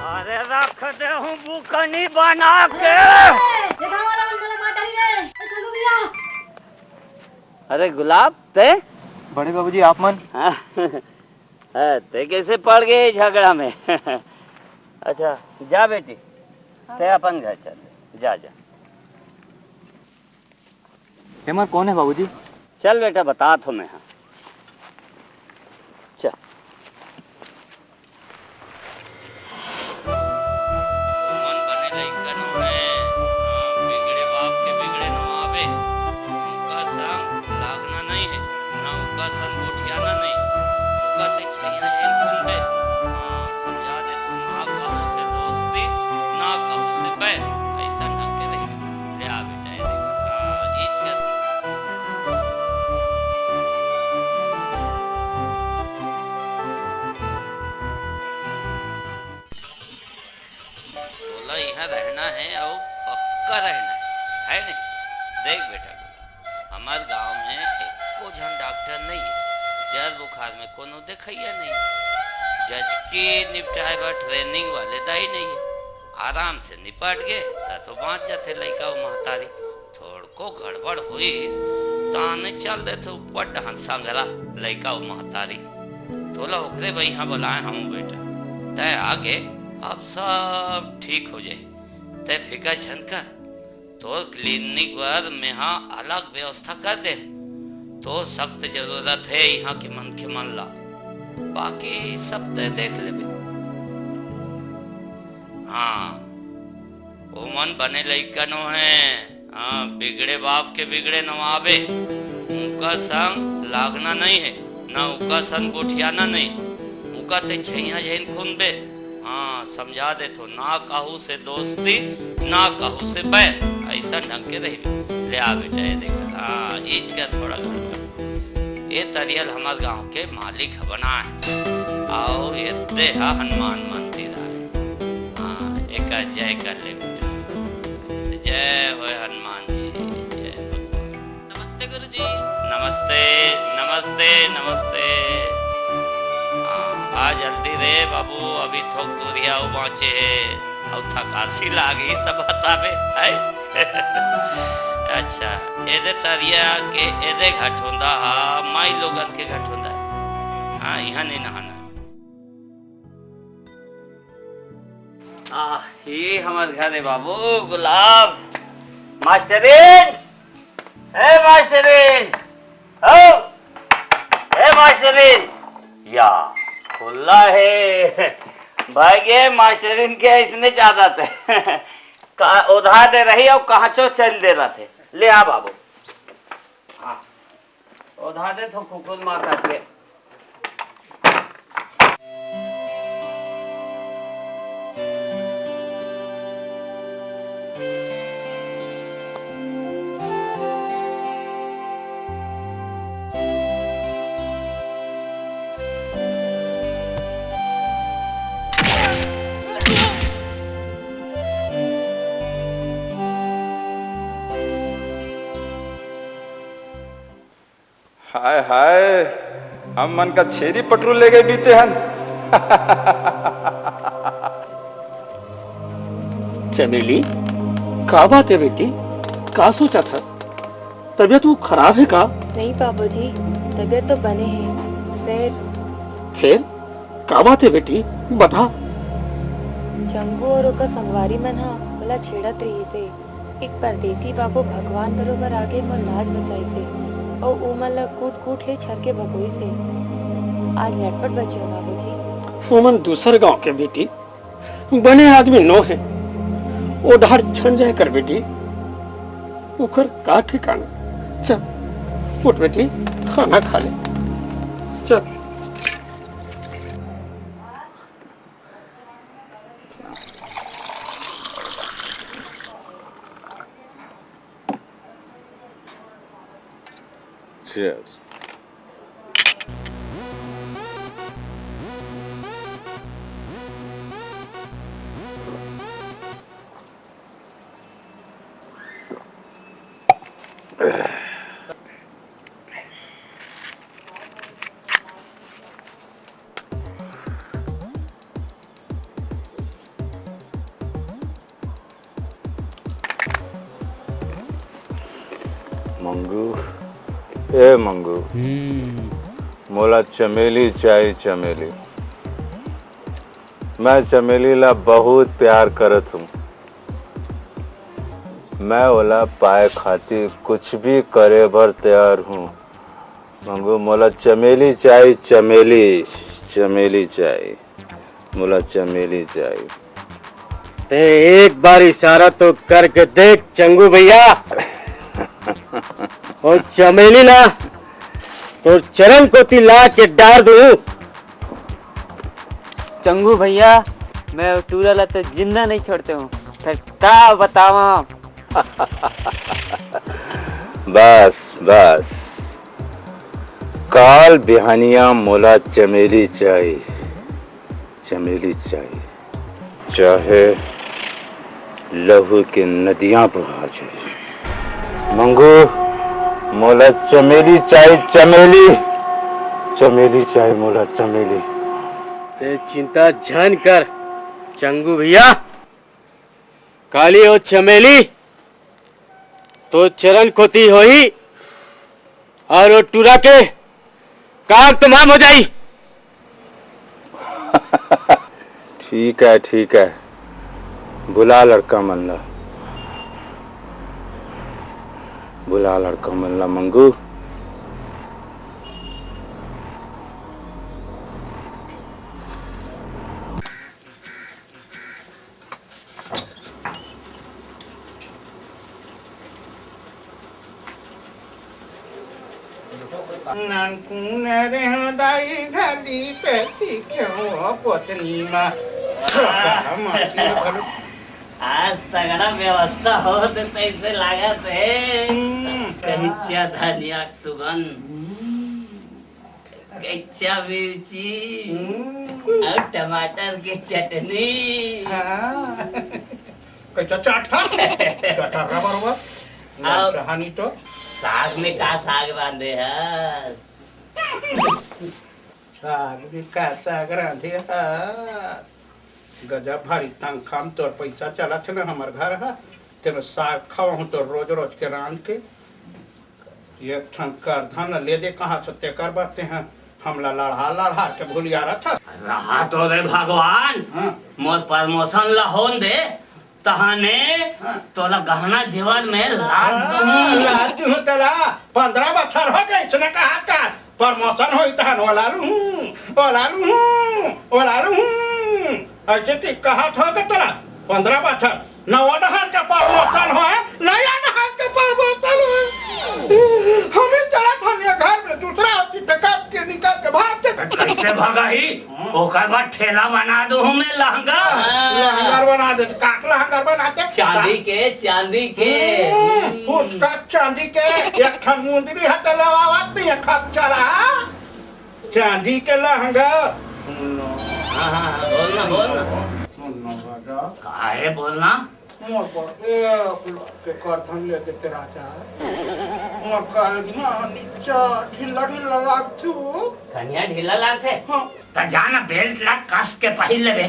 Speaker 23: अरे रख दे हूं भूखा नहीं बना के
Speaker 19: अरे गुलाब ते
Speaker 23: बड़े बाबूजी आप मन
Speaker 19: ते कैसे पड़ गए झगड़ा में अच्छा जा बेटी ते अपन घर चल जा जा।
Speaker 23: हेमर कौन है बाबूजी?
Speaker 19: चल बेटा बता तुम्हें। हाँ चल मन बने
Speaker 2: ओकर है ना, है नहीं। देख बेटा हमारे गांव में एको जन डॉक्टर नहीं है, जर बुखार में कोनो देखैया नहीं, जज की निपटाए बा ट्रेनिंग वाले दाई नहीं है। आराम से निपट गए तो बाँच जाते लड़का महतारी। थोड़को गड़बड़ हुई ताने चल दे तो ऊपर डहन संगरा लड़का महतारी। तोला ओकरे भाई यहाँ बुलाए हम बेटा, तय आगे अब सब ठीक हो जाए, तय फिकर झन कर। तो क्लिनिक पर में हाँ अलग व्यवस्था कर दे, तो सख्त जरूरत है यहाँ के मन के मन ला, बाकी सब तय देख ले। हाँ वो मन बने लइकनो है, हाँ बिगड़े बाप के बिगड़े नवाबे, उनका संग लागना नहीं है, ना उनका संग गोठियाना नहीं, उनका ते छैया जैन खून बे। हाँ समझा दे तो ना कहू से दोस्ती ना कहू से बैर, ऐसा ढंग के रही। ले आ बेटा ये देख, हाँ ईच का थोड़ा गड़बड़। ये तरियल हमारे गांव के मालिक बना है, आओ ये देहा हनुमान मंदिर है। हाँ एक जय कर ले बेटा, जय हो हनुमान जी, जय भगवान। नमस्ते गुरु जी। नमस्ते नमस्ते नमस्ते। आ जल्दी रे बाबू, अभी थोक दूरिया पहुंचे है और थकासी लागी तब बताबे है। अच्छा एदे तरिया के एदे घट होंदा, माई लोगन के घट होंदा। हाँ यहाँ नहीं नहाना। ये हमारे घर है बाबू गुलाब। मास्टरीन, ए मास्टरीन, ओ ए मास्टरीन, या खुला है भाई। ये मास्टरीन के इसने ज्यादा थे उधार दे रही और कहाँ चो चल दे रहा थे। ले आ बाबू, हाँ उधार दे तो कुकुर माता के।
Speaker 21: हाय हाय, हम मन का छेरी पटरू ले गए बीते हन।
Speaker 23: चमेली, का बात है बेटी, का सोचा था? तबीयत वो खराब है का?
Speaker 11: नहीं बाबूजी, तबीयत तो बने हैं।
Speaker 23: फिर का बात है बेटी, बता।
Speaker 11: जंगू और ओकर संगवारी मन हा बोला छेड़त रही थे। एक परदेसी बाबू भगवान बरोबर आगे मोर लाज बचाई थे और उमन ला कूट कूट ले छर के भगोई से। आज लटपट बचे हो बाबूजी।
Speaker 23: उमन दूसर गांव के बेटी, बने आदमी नो है, ओ ढार छन जाए कर बेटी, उखर का ठिकाना। चल उठ बेटी, खाना खा ले, चल।
Speaker 21: Cheers. मंगू, ए मंगू, मोला चमेली चाहिए चमेली। मैं चमेली ला बहुत प्यार करत हूँ। मैं ओला पाए खातिर कुछ भी करे भर तैयार हूँ। मंगू मोला चमेली चाहिए, चमेली चमेली चाहिए, मोला चमेली चाहिए।
Speaker 19: ते एक बार इशारा तो करके देख चंगू भैया, और चमेली ला तो चरण को तिला के डार दूं।
Speaker 12: चंगू भैया, मैं टूरा ला तो जिंदा नहीं छोड़ते हूँ, फिर क्या बतावा।
Speaker 21: बस बस, काल बिहानिया मोला चमेली चाहिए, चमेली चाहिए, चाहे लहू के नदियां बहा जाए। मंगू मोला चमेली चाहे चमेली, चमेली चाहे मोला चमेली।
Speaker 20: ते चिंता झन कर चंगू भैया, काली हो चमेली तो चरण खोती होई और वो टूरा के काम तमाम हो जाई।
Speaker 21: ठीक है बुला लड़का मल्ला, बुला लड़का मल्ला मंगू।
Speaker 1: दाई घाली पैसी क्यों पोतनी माँ
Speaker 19: आज तगड़ा व्यवस्था हो तो पैसे लागत है। कच्चा धनिया की सुगंध, कच्चा मिर्ची और टमाटर की चटनी।
Speaker 1: कैसा चाटा चाटा बरोबर कहानी तो
Speaker 19: साग में का साग बांधे है?
Speaker 1: साग भी का साग रांधे है। गजब भारी तंग खाम तोर पैसा चला थे ना हमार घर है तेरे साग खावा हूँ तो रोज रोज के रांध के ये ठन कर धन ले दे कहाँ से ते कर बाते हैं हमला लड़ा के भूलिया रहा था।
Speaker 19: रहा तो रे भगवान, मोर प्रमोशन ला होन दे तहाने तोला गहना जीवन में
Speaker 1: लाद दूं तला 15 बछर हो गए इसने कहा का प्रमोशन होई तहन ओला लूं ऐसे की कहा था कि तेरा 15 बछर नवा नहार का प्रमोशन हो नया नहार का प्रमोशन हो। हमें चला था घर में दूसरा टिकट के निकाल के भाग के
Speaker 19: कैसे भगाई? ओकर बाद ठेला बना दूं मैं लहंगा
Speaker 1: बना दे काक लहंगा बना के
Speaker 19: चांदी के
Speaker 1: उसका चांदी के एक ठन मुंदरी हट लवावत नहीं खप चला चांदी के लहंगा।
Speaker 19: बोलना काहे बोलना
Speaker 1: मोर पर एक करथन लेके तेरा चाहे मोर का नीचा ढीला लागथू
Speaker 19: कन्या ढीला लागथे त जाना बेल्ट ला कस के पहिन लेबे।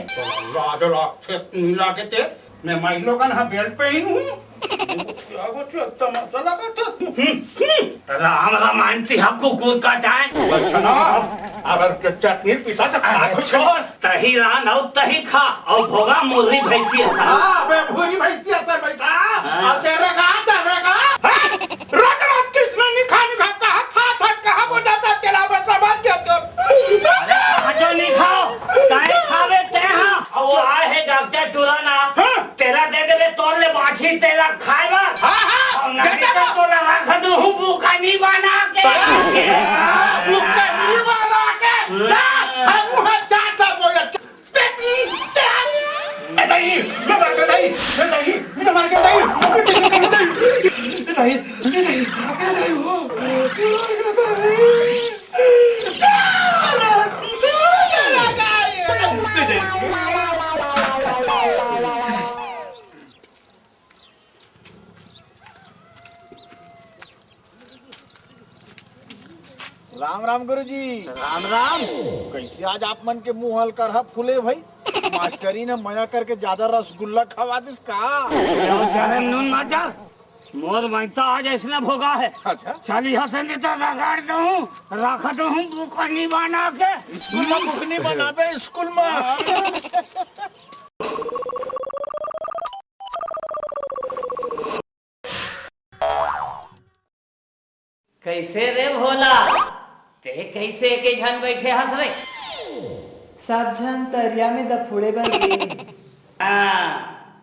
Speaker 1: लाड लागथे नीला के ते मैं माई लोगन हा बेल्ट पहनू आगो तो तमाशा लगा था
Speaker 19: राम मानती हमको कूद का जाए
Speaker 1: बचना अगर चटनी पिसा तो खा
Speaker 19: छोड़ तही रान और तही खा और भोगा मुर्री भैंसी ऐसा।
Speaker 1: हां मैं भूरी भैंसी ऐसा बैठा और तेरे का रोट रोट किसने नहीं खा कहा बताता तेरा बस समझ गया तो
Speaker 19: अरे हजो नहीं खाओ काहे खावे ते हां और वो आए है डॉक्टर तुराना तेरा दे देबे तोड़ ले बाछी तेरा खाएगा। हां नहीं तो तोला रख दूं भूखा नहीं बना के
Speaker 1: भूखा नहीं बना के हम वहां जाता बोला नहीं मैं मार के नहीं मार के
Speaker 10: राम राम गुरुजी।
Speaker 19: राम राम।
Speaker 10: कैसे आज आप मन के मुंह हल कर फूले भाई? मास्टरी ने मया करके ज्यादा रसगुल्ला खवा दिस का?
Speaker 19: नून मत डाल, मोर मैता आज इसने भोगा है।
Speaker 10: अच्छा
Speaker 19: चल यहाँ से नहीं तो रगड़ दूं रखा तो हूँ बुकनी बना के
Speaker 10: स्कूल में बुकनी बनाबे स्कूल में।
Speaker 19: कैसे रे भोला ते कैसे के झन बैठे हंस रे?
Speaker 7: सब झन तरिया में दफोड़े बन गए।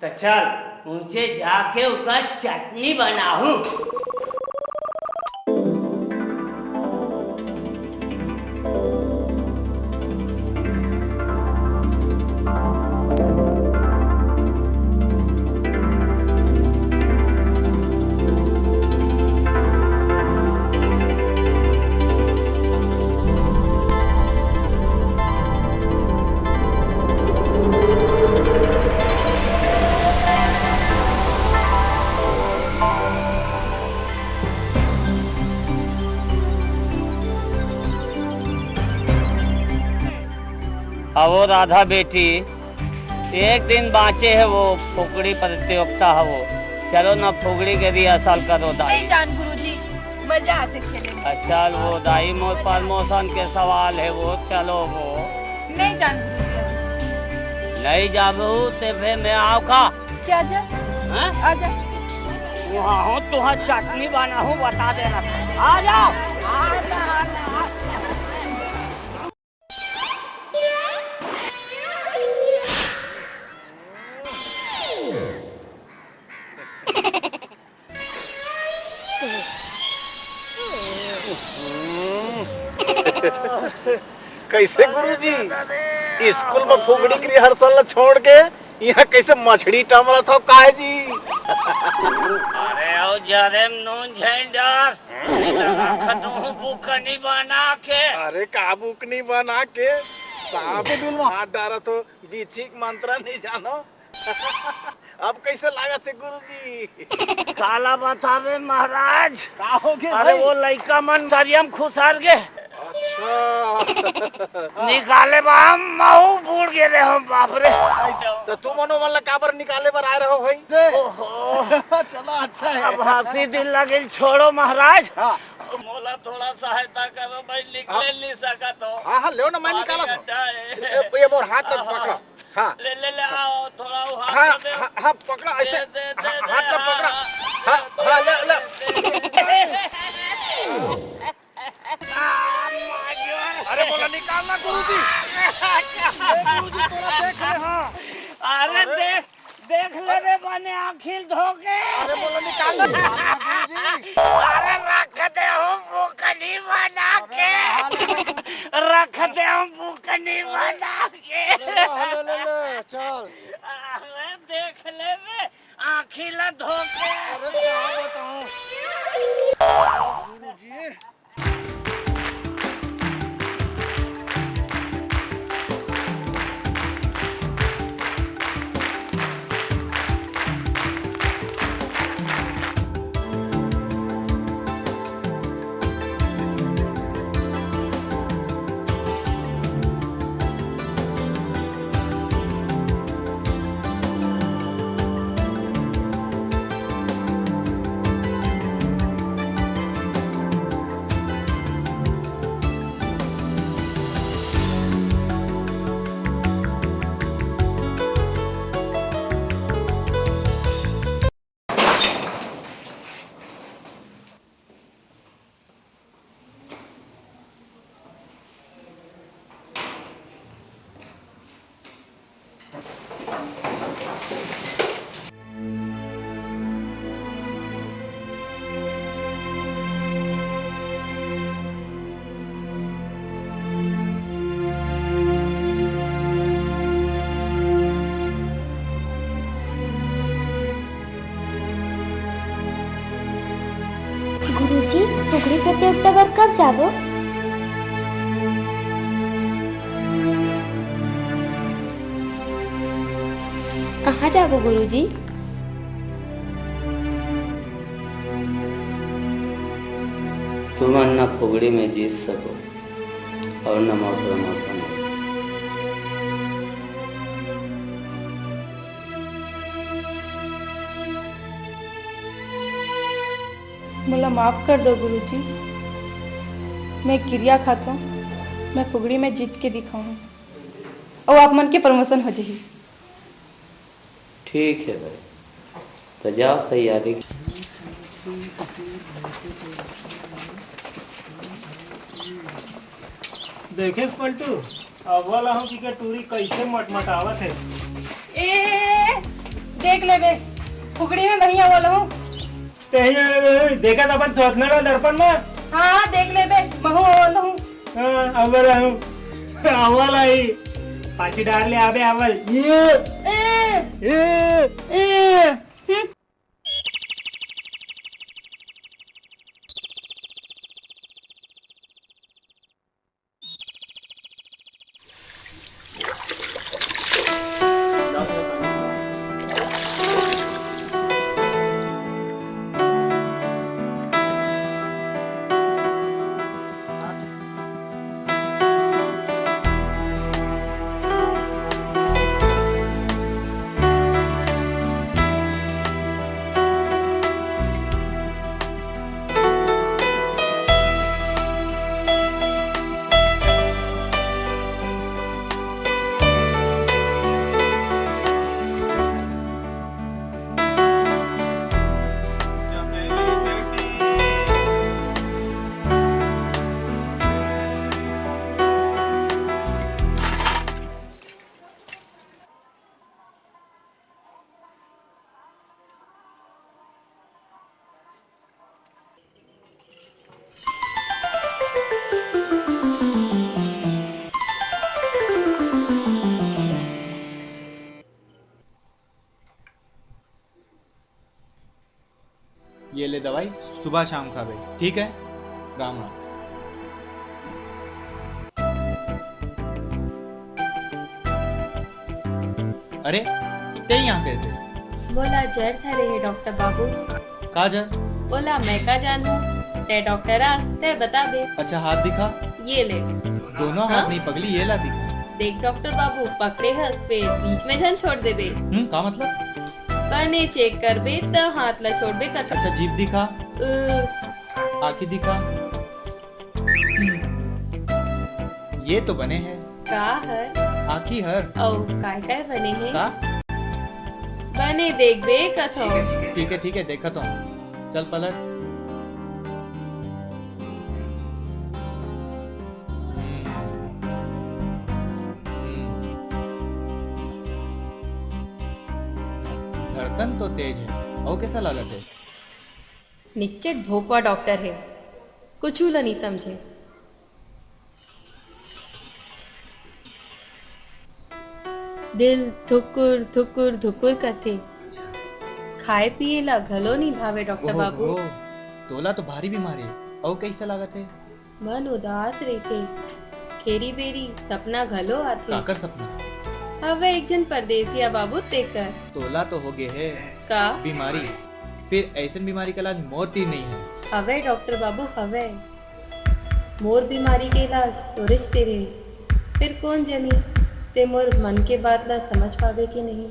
Speaker 19: तो चल ऊंचे जाके उसका चटनी बनाऊं।
Speaker 2: आओ राधा बेटी, एक दिन बाँचे है वो फुगड़ी प्रतियोगिता है वो, चलो ना फुगड़ी के रिहर्सल करो दाई।
Speaker 11: नहीं जान गुरुजी, मजा आते खेलेंगे।
Speaker 2: चल वो दाई मोर प्रमोशन के सवाल है वो, चलो वो।
Speaker 11: नहीं जान गुरुजी।
Speaker 2: नहीं जाबू ते फिर मैं आओ का?
Speaker 11: क्या जा? आजा।
Speaker 2: वहाँ हूँ तुहाँ चटनी बना हूँ, बता देना। आ जाओ।
Speaker 8: कैसे गुरुजी स्कूल में फुगड़ी की रिहर्सल छोड़ के यहाँ कैसे मछली टमरा था काहे जी?
Speaker 2: अरे ओ जरे नून झेंडर खतू बुकनी बना के।
Speaker 8: अरे का बुकनी बना के सांप डुल में हाथ डाला तो बीचिक मंत्र नहीं जानो। अब कैसे लगा थे गुरुजी?
Speaker 2: काला बतावे महाराज।
Speaker 8: का हो गया?
Speaker 2: अरे वो लड़का मन दरियम खुसार गए। निकाले बा मऊ बूढ़ गए हम, बाप रे।
Speaker 8: तो तुम मनो वाला काबर निकाले पर आ रहे हो भाई?
Speaker 2: ओहो
Speaker 8: चलो अच्छा है।
Speaker 2: अब हंसी दिल लगे, छोड़ो महाराज। मोला थोड़ा सहायता करो भाई, निकले नहीं सका तो।
Speaker 8: हाँ हाँ ले ना, मैं निकाला था। ये मोर हाथ तक पकड़ा। हाँ
Speaker 2: ले ले ले आओ थोड़ा हाथ।
Speaker 8: हाँ हाँ हाँ पकड़ा ऐसे, हाथ तक पकड़ा। हाँ हाँ ले ले।
Speaker 2: अरे बोला निकालना गुरुजी। अरे देख ले रे बने आखिर धोके।
Speaker 8: अरे बोला निकालना।
Speaker 2: अरे रख दे हम बुकनी बना के, रख दे हम बुकनी बना के।
Speaker 8: चल
Speaker 2: अरे देख ले रे आखिर धोके।
Speaker 8: अरे क्या बताऊं गुरुजी।
Speaker 3: गुरुजी, फुगड़ी प्रतियोगिता पर कब जाबो?
Speaker 11: कहाँ जाबो गुरुजी?
Speaker 2: तुम न फुगड़ी में जीत सको और न प्रमोशन हो सको।
Speaker 11: मुला माफ कर दो गुरुजी, मैं क्रिया खाता हूँ, मैं फुगड़ी में जीत के दिखाऊँ और आप मन के प्रमोशन हो जाए।
Speaker 2: ठीक है भाई, तो जाओ तैयारी।
Speaker 4: देखे पलटू, अव्वल हम की टूरी कैसे मटमटावत है।
Speaker 11: ए देख ले बे, फुगड़ी में बढ़िया वाला हूँ।
Speaker 4: देखा था अपन थोथना दर्पण में।
Speaker 11: हाँ देख ले बे, महू वाला हूँ।
Speaker 4: हाँ अव्वल हूँ, अव्वल आई पाची डाल ले आबे अव्वल।
Speaker 6: ये ले दवाई, सुबह शाम खावे, ठीक है? राम राम। अरे ते यहाँ कैसे?
Speaker 22: बोला जर था रे डॉक्टर बाबू।
Speaker 6: का जर?
Speaker 22: बोला मैं का जानू, ते डॉक्टर आ ते बता दे।
Speaker 6: अच्छा हाथ दिखा।
Speaker 22: ये ले।
Speaker 6: दोनों हाथ नहीं पगली, ये ला दिखा।
Speaker 22: देख डॉक्टर बाबू पकड़े हस पे बीच में जन छोड़ देबे।
Speaker 6: का मतलब?
Speaker 22: बने चेक करबे त हाथ ला छोड़बे कर।
Speaker 6: अच्छा जीभ दिखा, आँखें दिखा। ये तो बने हैं।
Speaker 22: का हर?
Speaker 6: आँखी हर।
Speaker 22: औ काय बने हैं?
Speaker 6: का?
Speaker 22: बने देख बे कथो।
Speaker 6: ठीक है देखा तो चल पलट। धड़कन तो तेज है, और कैसा लागत है?
Speaker 22: निश्चित भोकवा डॉक्टर है, कुछ ला नहीं समझे। दिल धुकुर धुकुर धुकुर करते, खाए पिए ला घलो नहीं भावे डॉक्टर बाबू।
Speaker 6: तोला तो भारी बीमारी है, और कैसा लागत है?
Speaker 22: मन उदास रहते, खेरी बेरी सपना घलो आते।
Speaker 6: काकर सपना?
Speaker 22: हवे एक जन परदेसिया बाबू तेकर।
Speaker 6: तोला तो हो गए है
Speaker 22: का
Speaker 6: बीमारी, फिर ऐसी बीमारी का इलाज मौत ही नहीं है।
Speaker 22: हवे डॉक्टर बाबू हवे, मोर बीमारी के इलाज तो रिश्ते रे, फिर कौन जनी ते मोर मन के बात ला समझ पावे कि नहीं।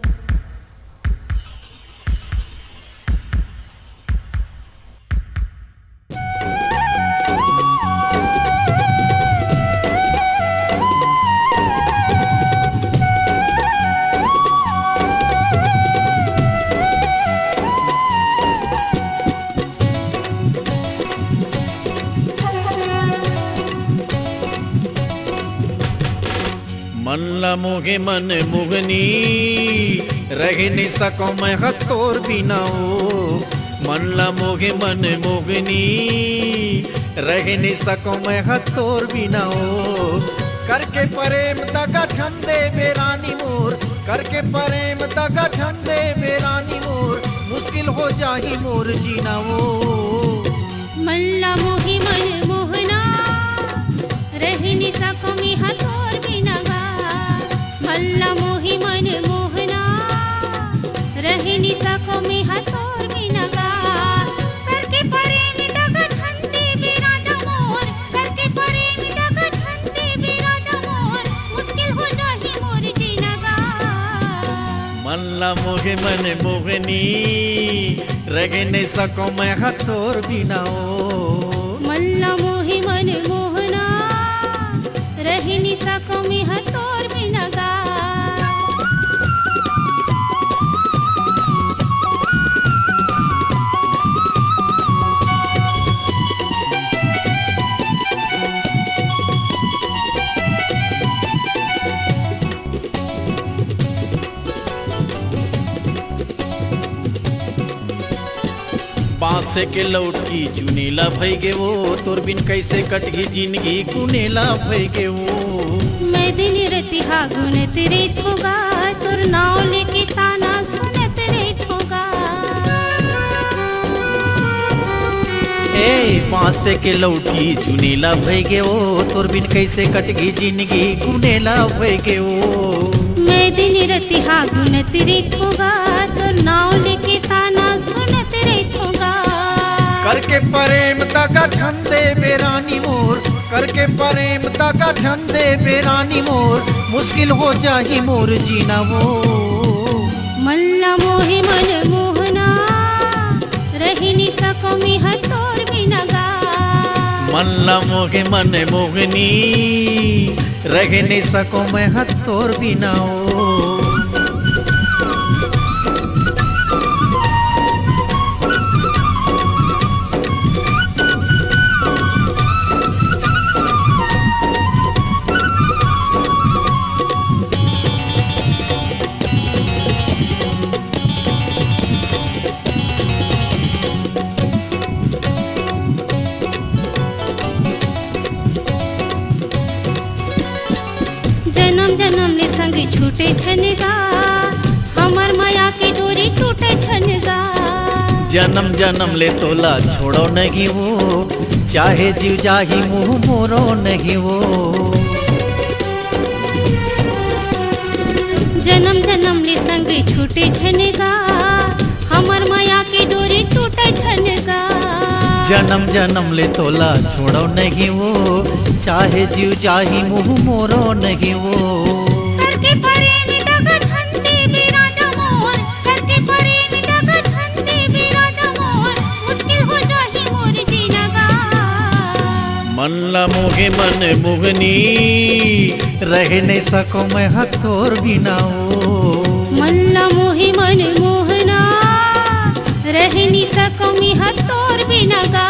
Speaker 14: मन ला मोगे मन मुगनी रह नहीं सको मैं हथौर बिना हो। मन ला मोगे मन मुगनी रह नहीं सको मैं हथौर बिना हो। करके प्रेम दगा छंदे बेरानी मोर, करके प्रेम दगा छंदे बेरानी मोर, मुश्किल हो जाही मोर जीना वो।
Speaker 15: मल्ला मोही मन मोहना रह नहीं सको मैं हथौर बिना गा। मल्ला मोही मन मोहना रह नहीं सको मैं हथौर बिना गा। करके प्रेम दगा छंदे बेराना मोर, करके प्रेम दगा छंदे बेराना मोर, मुश्किल हो जाही मोर जीना गा।
Speaker 14: मन ला मोगे मन मोगनी रह नहीं सको मैं हथौर बिना हो।
Speaker 15: मल्ला मोही मन मोहना रह नहीं सको मैं हथौर बिना गा।
Speaker 14: बांस के लौट की चुनेला भई गे वो, तोर बिन कैसे कटगी जिंदगी कुनेला भई गे वो।
Speaker 15: मैं दिन रतिहा गुनत रेत होगा, तोर नाव लेके ताना सुनत रेत होगा।
Speaker 14: ए बांस के लौटी चुनेला भई गे वो, तोर बिन कैसे कटगी जिंदगी कुनेला भई गे वो।
Speaker 15: मैं दिन रतिहा गुनत रेत होगा, तोर नाव लेके ताना सुनत रेत होगा।
Speaker 14: करके प्रेम दगा छंदे बेरानी मोर, करके प्रेम दगा छंदे बेरानी मोर, मुश्किल हो जाही मोर जीना वो।
Speaker 15: मल्ला मोहे मन मोहना रही नहीं सको मैं हथौर बिना गा।
Speaker 14: मल्ला मोगे मन मोगनी रह नहीं सको मैं हथौर बिना हो।
Speaker 15: जन्म जन्म ले संग छूटे छनगा, हमर माया की डोरी टूटे छनगा।
Speaker 14: जन्म जन्म ले तोला छोड़ो नहीं वो, चाहे जीव जाही मुँह मोरो नहीं वो।
Speaker 15: जन्म जन्म ले संग छूटे झनगा, हमर माया के डोरी टूटे झनगा।
Speaker 14: जन्म जन्म ले तोला छोड़ो नहीं वो, चाहे जीव जाही मुँह मोरो नहीं वो।
Speaker 15: करके परेम दगा झंडे बिराजा मोर, करके परेम दगा झंडे बिराजा मोर, मुश्किल हो जाही मोर जीनगा।
Speaker 14: मन ला मोहे मन मोहनी, रह नहीं सको मैं हथोर बिना वो।
Speaker 15: मन ला मोहे मन मोहना, रह नहीं सको मी हथोर बिनगा।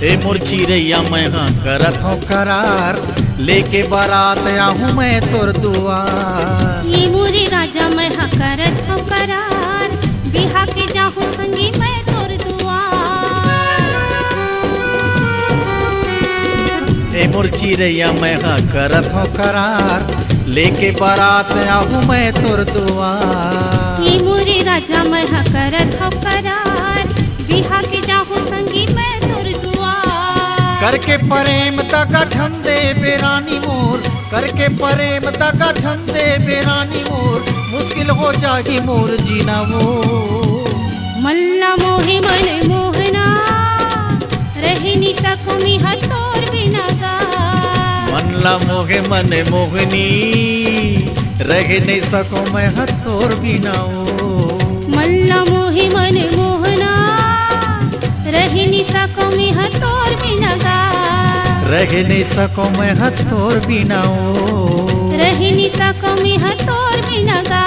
Speaker 14: ए मोर चिरैया मैं हाँ करत हूँ करार, लेके बारात आहूँ मैं तोर दुआर।
Speaker 15: ये मोरे राजा मैं हाँ करत हूँ करार, बिहा के जाहूँ संगी मैं तोर दुआर।
Speaker 14: ए मोर चिरैया मैं हाँ करत हूँ करार, लेके बारात आहूँ मैं तोर दुआर।
Speaker 15: ये मोरे राजा मैं हाँ करत हूँ करार, बिहा के जाहूँ संगी मैं तोर दुआर।
Speaker 14: करके प्रेम तका छंदे बेरानी मोर, करके प्रेम तका छंदे बेरानी मोर, मुश्किल हो जागी मोर जीना वो।
Speaker 15: मल्ला मोहे मन मोहना, रह नहीं सको मी हथोर बिनगा।
Speaker 14: मल्ला मोहे मन मोहनी, रह नहीं सको मैं हथोर बिना वो।
Speaker 15: मल्ला मोहे मन मोहना, रह नहीं सको मी हथोर बिनगा।
Speaker 14: रह नहीं सको मैं हथोर बिना वो।
Speaker 15: रह नहीं सको मी हथोर बिनगा।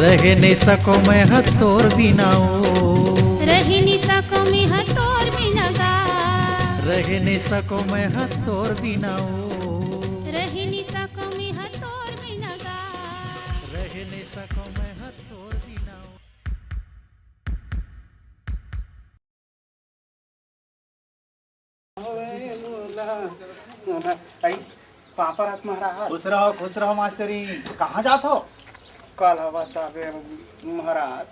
Speaker 14: रह नहीं सको मैं हथोर बिना वो।
Speaker 15: रह नहीं सको मी हथोर बिनगा।
Speaker 14: रह नहीं सको मैं हथोर बिना वो।
Speaker 15: रह नहीं सको मी हथोर बिनगा।
Speaker 14: रह नहीं सको मैं हथोर बिना वो।
Speaker 1: पापा रात महाराज।
Speaker 6: खुश रहो मास्टरी। कहाँ जात हो?
Speaker 1: कल बताबे महाराज,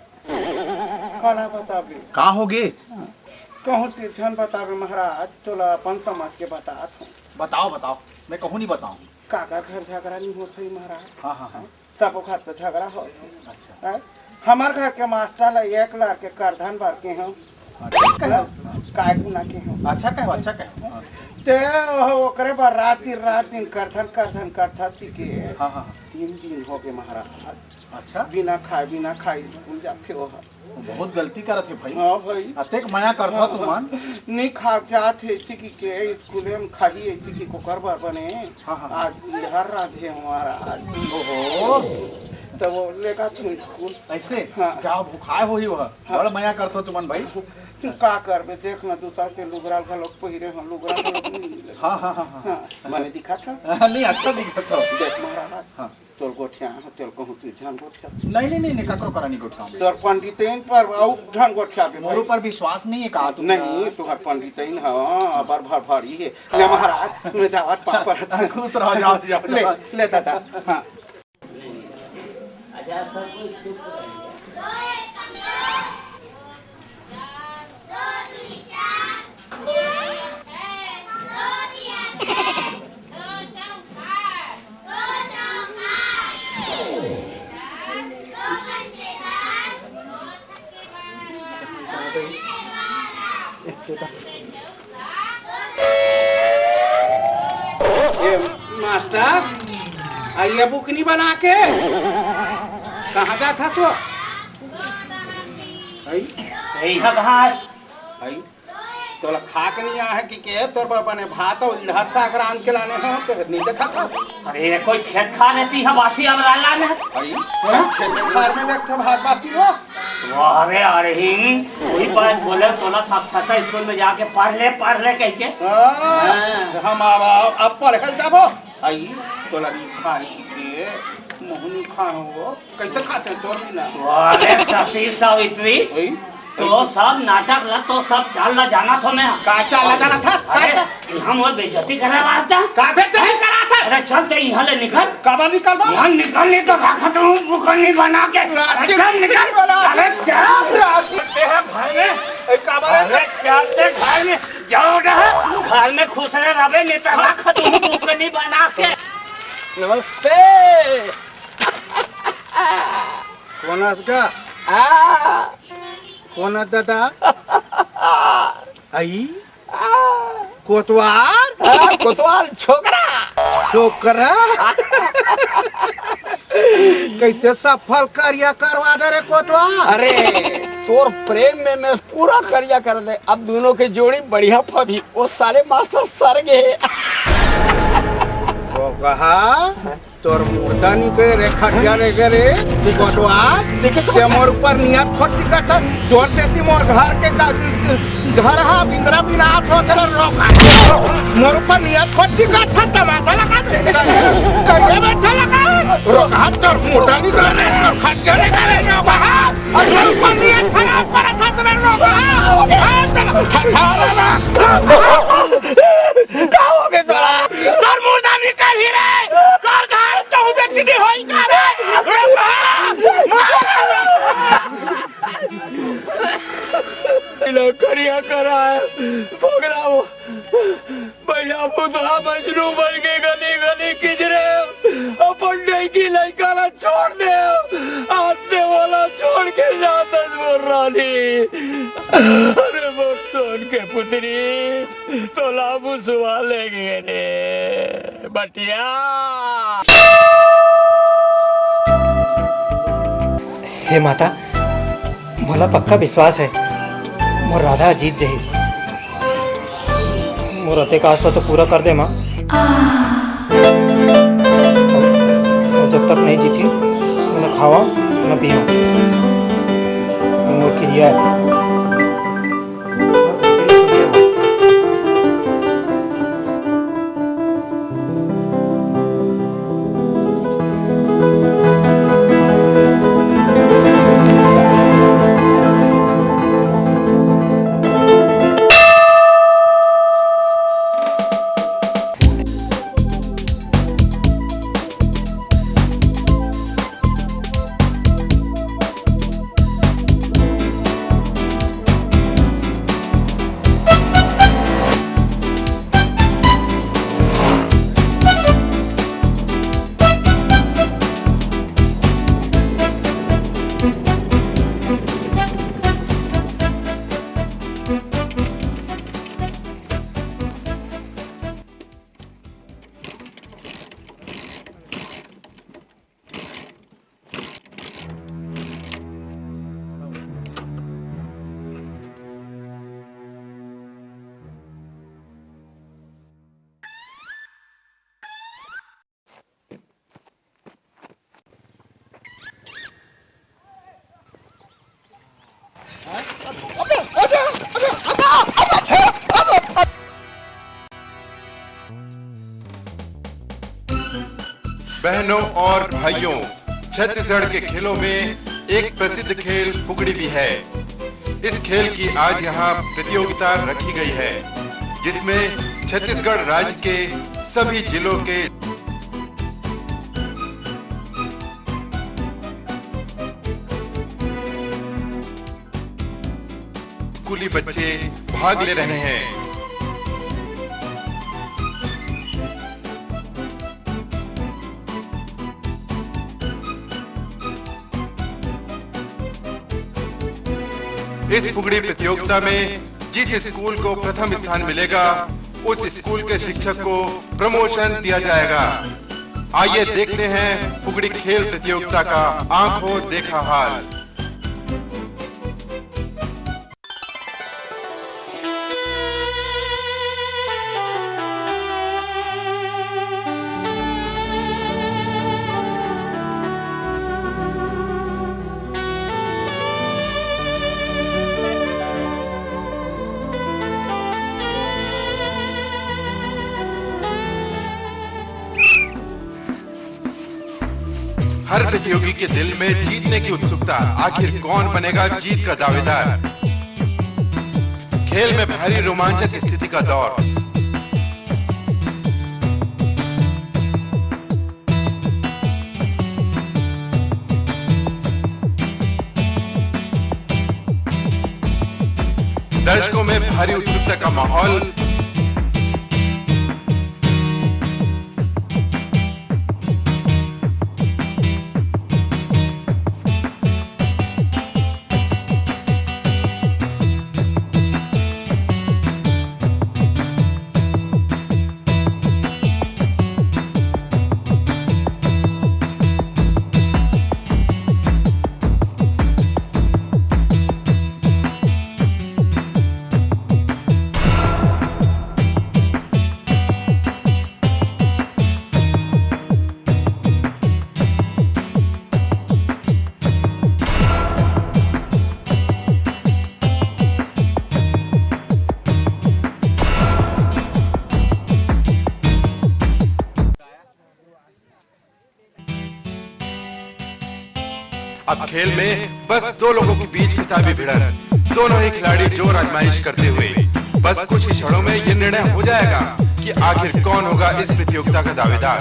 Speaker 1: कल बताबे
Speaker 6: का होगे?
Speaker 1: कहूँ तीर्थन बताबे महाराज, तोला अपन समझ के बतात हूँ।
Speaker 6: बताओ बताओ, मैं कहूँ नहीं बताऊँ।
Speaker 1: काका घर झगड़ा नहीं होता ही महाराज।
Speaker 6: हाँ हाँ हाँ।
Speaker 1: सब घर पे झगड़ा हो।
Speaker 6: अच्छा।
Speaker 1: हमार घर के मास्टर ला 1 लाख के करधन भर के हैं, काय गुना के हैं।
Speaker 6: अच्छा कहो, अच्छा कहो।
Speaker 1: ते ओकरे बाद रात दिन करधन करथती के।
Speaker 6: हाँ हाँ।
Speaker 1: 3 दिन हो गए महाराज।
Speaker 6: अच्छा।
Speaker 1: बिना खाए स्कूल जाते हो।
Speaker 6: बहुत गलती करत है भाई।
Speaker 1: हाँ भाई।
Speaker 6: अतेक माया करत तू मन।
Speaker 1: नहीं खा जात है इसी की के स्कूल में खाही इसी की कोकर बार बने।
Speaker 6: हाँ हाँ।
Speaker 1: आज हर राधे हमारा आज।
Speaker 6: ओहो।
Speaker 1: तो वो लेगा तुम स्कूल
Speaker 6: ऐसे?
Speaker 1: हाँ।
Speaker 6: जाओ भूखाए हो ही वह। बड़ा माया करत हो तुमन भाई।
Speaker 1: तू का करबे देख ना दूसरा के लुगरा का लोग पहिरे हम लुगरा का लोग नहीं मिले।
Speaker 6: हाँ हाँ हाँ हाँ।
Speaker 1: मैंने दिखा था।
Speaker 6: नहीं अच्छा दिखा था।
Speaker 1: देख महाराज।
Speaker 6: हाँ।
Speaker 1: तोर गोठिया तोर कहूँ तू ध्यान गोठिया।
Speaker 6: नहीं ककरो करानी गोठिया।
Speaker 1: तोर पंडितैन पर और ध्यान गोठिया बे।
Speaker 6: मोर ऊपर विश्वास नहीं है का तू?
Speaker 1: नहीं तुहार पंडितैन हां अबर भर भारी है। ले महाराज मैं जावत पापा।
Speaker 6: खुश रहो, जाओ।
Speaker 1: ले दादा। हां मास्टर आइए बुकनी बना के। कहाँ गया था तो? तो खा के नहीं आया है कि के तोर पर बने भात और इधर साग रान के लाने हो तो नहीं देखा था।
Speaker 19: अरे कोई खेत खा लेती है बासी अब लाला ने।
Speaker 1: खेत खार में देखता भात बासी हो।
Speaker 19: अरे अरे वही बात बोले तोला साक्षात स्कूल में जाके पढ़ ले कह के।
Speaker 1: हम अब पढ़ कर जाबो। आई तोला खाई के मोहनी खाओ वो कैसे खाते हैं तोर बिना
Speaker 19: अरे सती सावित्री तो सब नाटक ला तो सब चाल ला जाना था मैं
Speaker 1: का चाल ला जाना था
Speaker 19: हम वो बेइज्जती करा रहा था
Speaker 1: का बेइज्जती करा था
Speaker 19: अरे चलते यहाँ ले निकल
Speaker 1: कब निकल
Speaker 19: यहाँ निकलने तो रखा तो हूँ बुकनी बना के चल निकल अरे चल घर में अरे चलते घर में जाओ घर में खुश रहे रवे नहीं तो रखा तो हूँ बुकनी बना के
Speaker 1: नमस्ते कौन का कौन दादा आई कोतवाल
Speaker 5: कोतवाल छोकरा
Speaker 1: छोकरा कैसे सफल कार्य करवा दे रे कोतवाल
Speaker 5: अरे तोर प्रेम में मैं पूरा कार्य कर दे अब दोनों की जोड़ी बढ़िया फबी वो साले मास्टर सर गए
Speaker 1: तो कहा तोर मुर्दानी के रे खटिया रे रे कोतवाल के मोर ऊपर नियत खोटी करता जोर से ती मोर घर के घर हा बिंद्रा विनाश हो चला रोका मोर ऊपर नियत खोटी करता तमाशा लगा दे करिए बैठा लगा रोका तोर मुर्दानी के रे तोर खटिया रे रोका मोर ऊपर नियत खराब कर था रोका ठठारा ना का हो गए तोर मुर्दानी कर ही रे कर घर तो बेटी दी होई कर रे
Speaker 5: करिया करा है भोगला वो भैया बुधवा मजनू बन के गली गली किजरे अपन नहीं की लड़का ना छोड़ दे आते वाला छोड़ के जाता वो रानी अरे वो सोन के पुत्री तो लाबू सुवा ले गए रे बटिया
Speaker 13: हे माता मला पक्का विश्वास है मोर राधा जीत जाही मोर अते का आशा तो पूरा कर दे माँ और जब तक नहीं जीती न खावा न पिया मोर क्रिया है
Speaker 16: बहनों और भाइयों, छत्तीसगढ़ के खेलों में एक प्रसिद्ध खेल फुगड़ी भी है। इस खेल की आज यहाँ प्रतियोगिता रखी गई है, जिसमें छत्तीसगढ़ राज्य के सभी जिलों के स्कूली बच्चे भाग ले रहे हैं। इस फुगड़ी प्रतियोगिता में जिस स्कूल को प्रथम स्थान मिलेगा, उस स्कूल के शिक्षक को प्रमोशन दिया जाएगा। आइए देखते हैं फुगड़ी खेल प्रतियोगिता का आंखों देखा हाल। हर प्रतियोगी के दिल में जीतने की उत्सुकता। आखिर कौन बनेगा जीत का दावेदार? खेल में भारी रोमांचक स्थिति का दौर। दर्शकों में भारी उत्सुकता का माहौल। अब खेल में बस दो लोगों के बीच खिताबी भिड़ंत। दोनों ही खिलाड़ी जोर आजमाइश करते हुए बस कुछ ही क्षणों में यह निर्णय हो जाएगा कि आखिर कौन होगा इस प्रतियोगिता का दावेदार।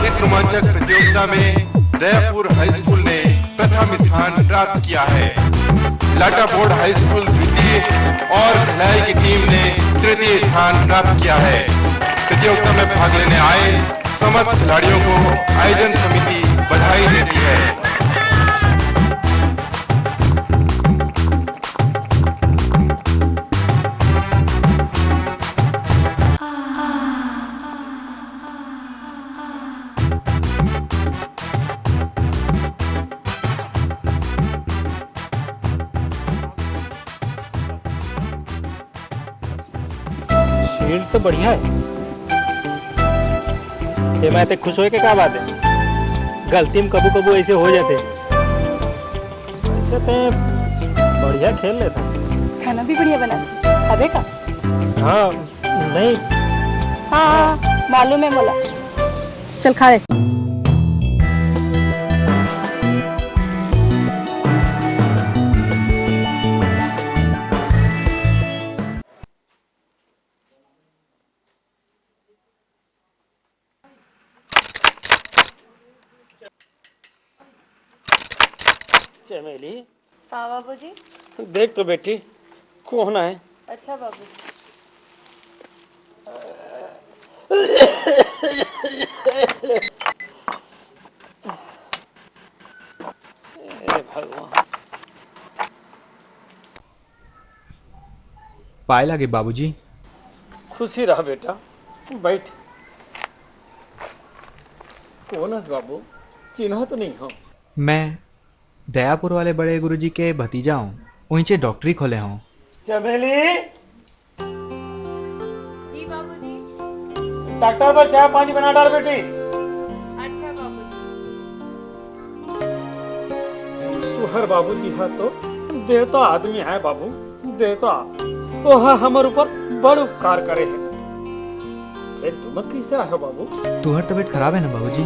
Speaker 16: इस रोमांचक प्रतियोगिता में दयापुर हाई स्कूल ने प्रथम स्थान प्राप्त किया है। लाटा बोर्ड हाई स्कूल द्वितीय और भिलाई की टीम ने तृतीय स्थान प्राप्त किया है। प्रतियोगिता में भाग लेने आए समस्त खिलाड़ियों को आयोजन समिति बधाई देती है।
Speaker 4: फील्ड तो बढ़िया है। ये मैं तो खुश होए के क्या बात है। गलती में कबू कबू ऐसे हो जाते। ऐसे तो बढ़िया खेल लेता।
Speaker 11: खाना भी बढ़िया बना खावे का।
Speaker 4: हाँ नहीं।
Speaker 11: हाँ मालूम है मोला। चल खा ले।
Speaker 23: चमेली
Speaker 11: हाँ बाबूजी।
Speaker 23: देख तो बेटी कौन है।
Speaker 11: अच्छा बाबू।
Speaker 23: भगवान।
Speaker 6: पाए लगे बाबूजी।
Speaker 23: खुशी रहा बेटा बैठ। कौन है बाबू चिन्ह तो नहीं हो।
Speaker 6: मैं दयापुर वाले बड़े गुरुजी के भतीजा हूँ। वहीं डॉक्टरी खोले हूँ।
Speaker 23: चमेली
Speaker 11: जी बाबूजी।
Speaker 23: डॉक्टर पर चाय पानी बना डाल बेटी।
Speaker 11: अच्छा बाबूजी।
Speaker 23: तू हर बाबूजी है तो देवता आदमी है बाबू। देवता तो है हमारे ऊपर बड़ उपकार करे है। फिर तुम कैसे आए हो बाबू।
Speaker 6: तुम्हारी तबीयत खराब है ना बाबूजी।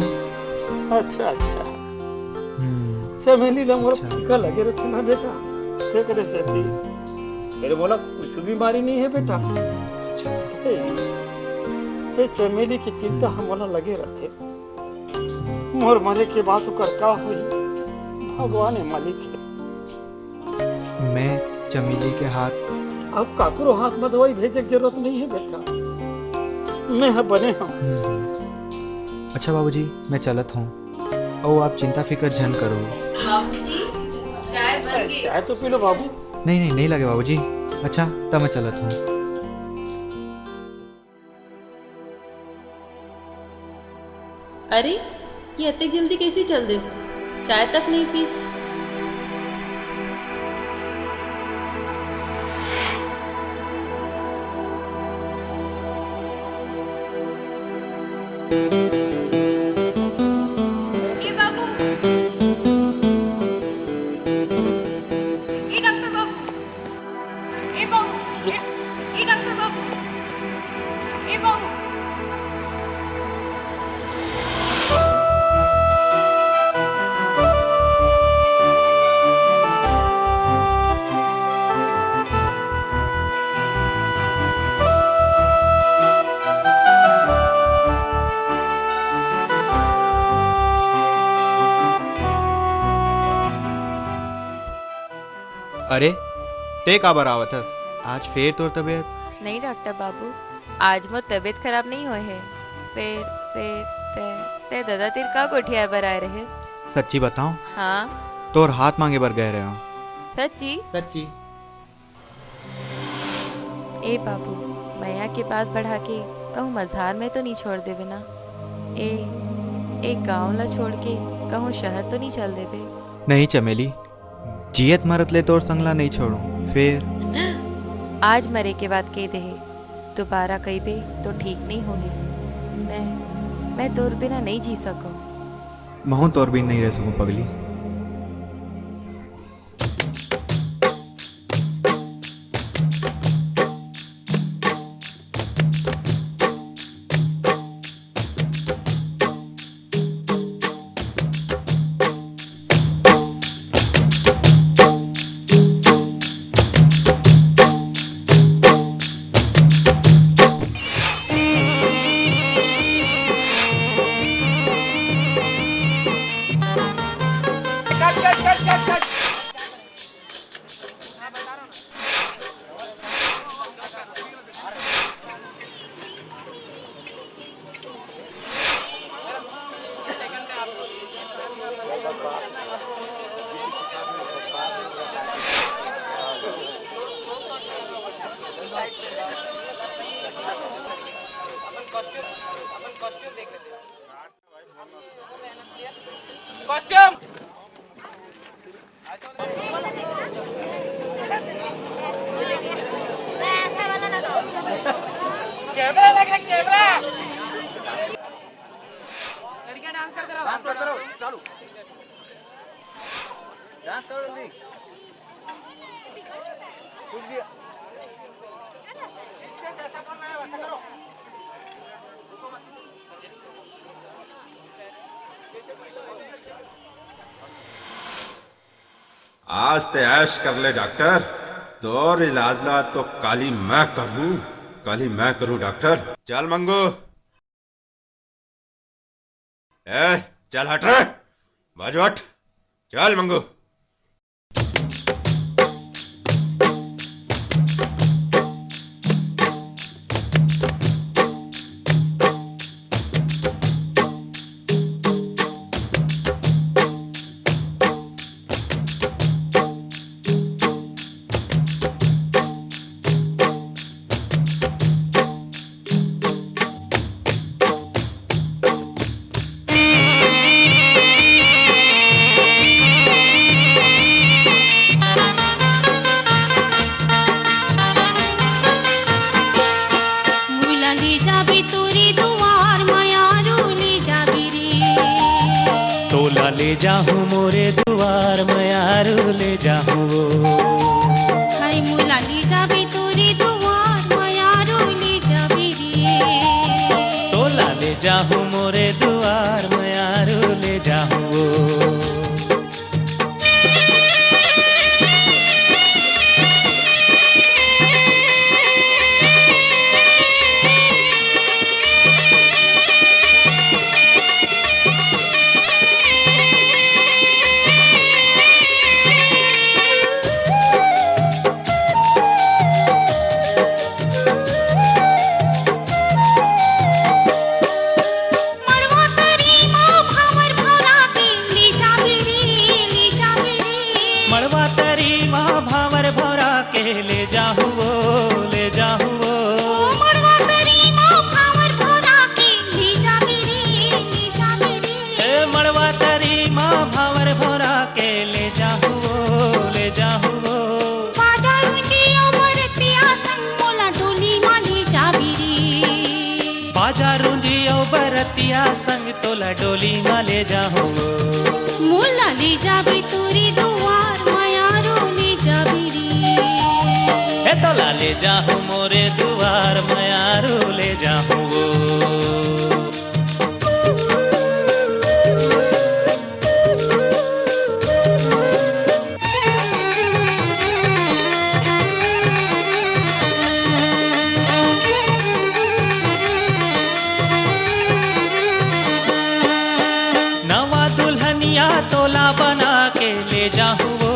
Speaker 23: अच्छा अच्छा चमेली मोर फीका लगे रहते ना बेटा। थे करे से थी मेरे बोला कुछ बीमारी नहीं है बेटा। ये चमेली की चिंता हमारा लगे रहते। मोर मरे के बाद कर का हुई भगवान मालिक है।
Speaker 6: मैं चमेली के हाथ
Speaker 23: अब काकरो हाथ में दवाई भेजे की जरूरत नहीं है बेटा। मैं बने हम।
Speaker 6: अच्छा बाबूजी मैं चलत हूँ। ओ आप चिंता फिकर जन करो।
Speaker 22: बाबूजी चाय बन गई।
Speaker 23: चाय तो पी लो बाबू।
Speaker 6: नहीं लगे बाबूजी। अच्छा तब मैं चलत हूँ।
Speaker 22: अरे ये इतनी जल्दी कैसे चल दे। चाय तक नहीं पी।
Speaker 6: अरे ते का बरावत है आज फिर तोर तबीयत?
Speaker 9: नहीं डॉक्टर बाबू, आज मोर तबीयत खराब नहीं हुए है। फिर ते दादा तेर का गोठिया बर आए रहे?
Speaker 6: सच्ची बताऊं?
Speaker 9: हाँ
Speaker 6: तोर हाथ मांगे बर गए रहे हो।
Speaker 9: सच्ची?
Speaker 6: सच्ची।
Speaker 9: ए बाबू, मैया के पास बढ़ा के कहूँ मझधार में तो नहीं छोड़ देवे ना? एक गांव ला छोड़ के कहूँ शहर तो नहीं चल देवे?
Speaker 6: नहीं चमेली, जियत मरत ले तोर संगला नहीं छोड़ू। फिर
Speaker 9: आज मरे के बाद कह दे, दोबारा कही बे तो ठीक नहीं होगी। मैं तोर बिना नहीं जी सकूं।
Speaker 6: महू तोर भी नहीं रह सकूं पगली।
Speaker 21: आज ते ऐश कर ले डॉक्टर, तोर इलाज ला तो काली मैं करूं डॉक्टर। चल मंगू, चल हट रे, बाजू हट, चल मंगू।
Speaker 17: ले जाहूँ मोरे दुआर मयारू ले जाहूँ वो।
Speaker 15: हाय मुला ले जाबी तोरी दुआर मयारू ले जाबी रे।
Speaker 17: तोला ले जाहूँ मोरे दुआर मयारू ले जाहूँ वो। संग तोला डोली में ले जाऊँ
Speaker 15: मुला ले जाबी तोरी दुआर मयारो ले जाबी रे।
Speaker 17: हे तोला ले जाऊँ मोरे दुआर मयारो ले जाऊँ तोला बना के ले जाऊँ वो,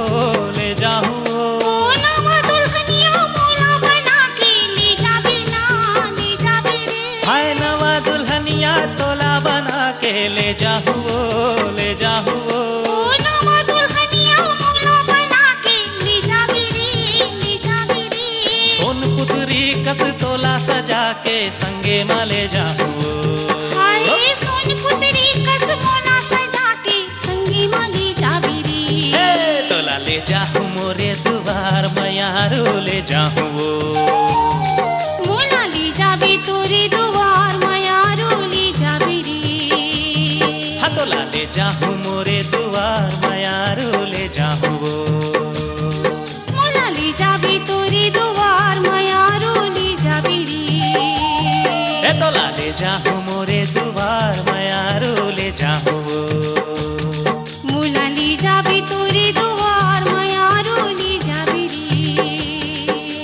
Speaker 17: ले जाऊँ वो। के संगे माले जाहू
Speaker 15: हाय सोन पुतरी कस मोला सजा के संगी माली जाबीरी
Speaker 17: तोला ले जाहू मोरे दुआर मयारू ले जाहू
Speaker 15: मोला ली जाबी तोरी दुआर मयारू ली जाबीरी
Speaker 17: तोला ले जाहू मोरे दुआर मयारू ले जाहू
Speaker 15: मोला ली जाबी तोरी दुआर मयारू ली जाबीरी
Speaker 17: तोला ले जाहू मोरे दुआर मयारू ले जाहू
Speaker 15: मोला ली जाबी तोरी दुआर मयारू ली जाबीरी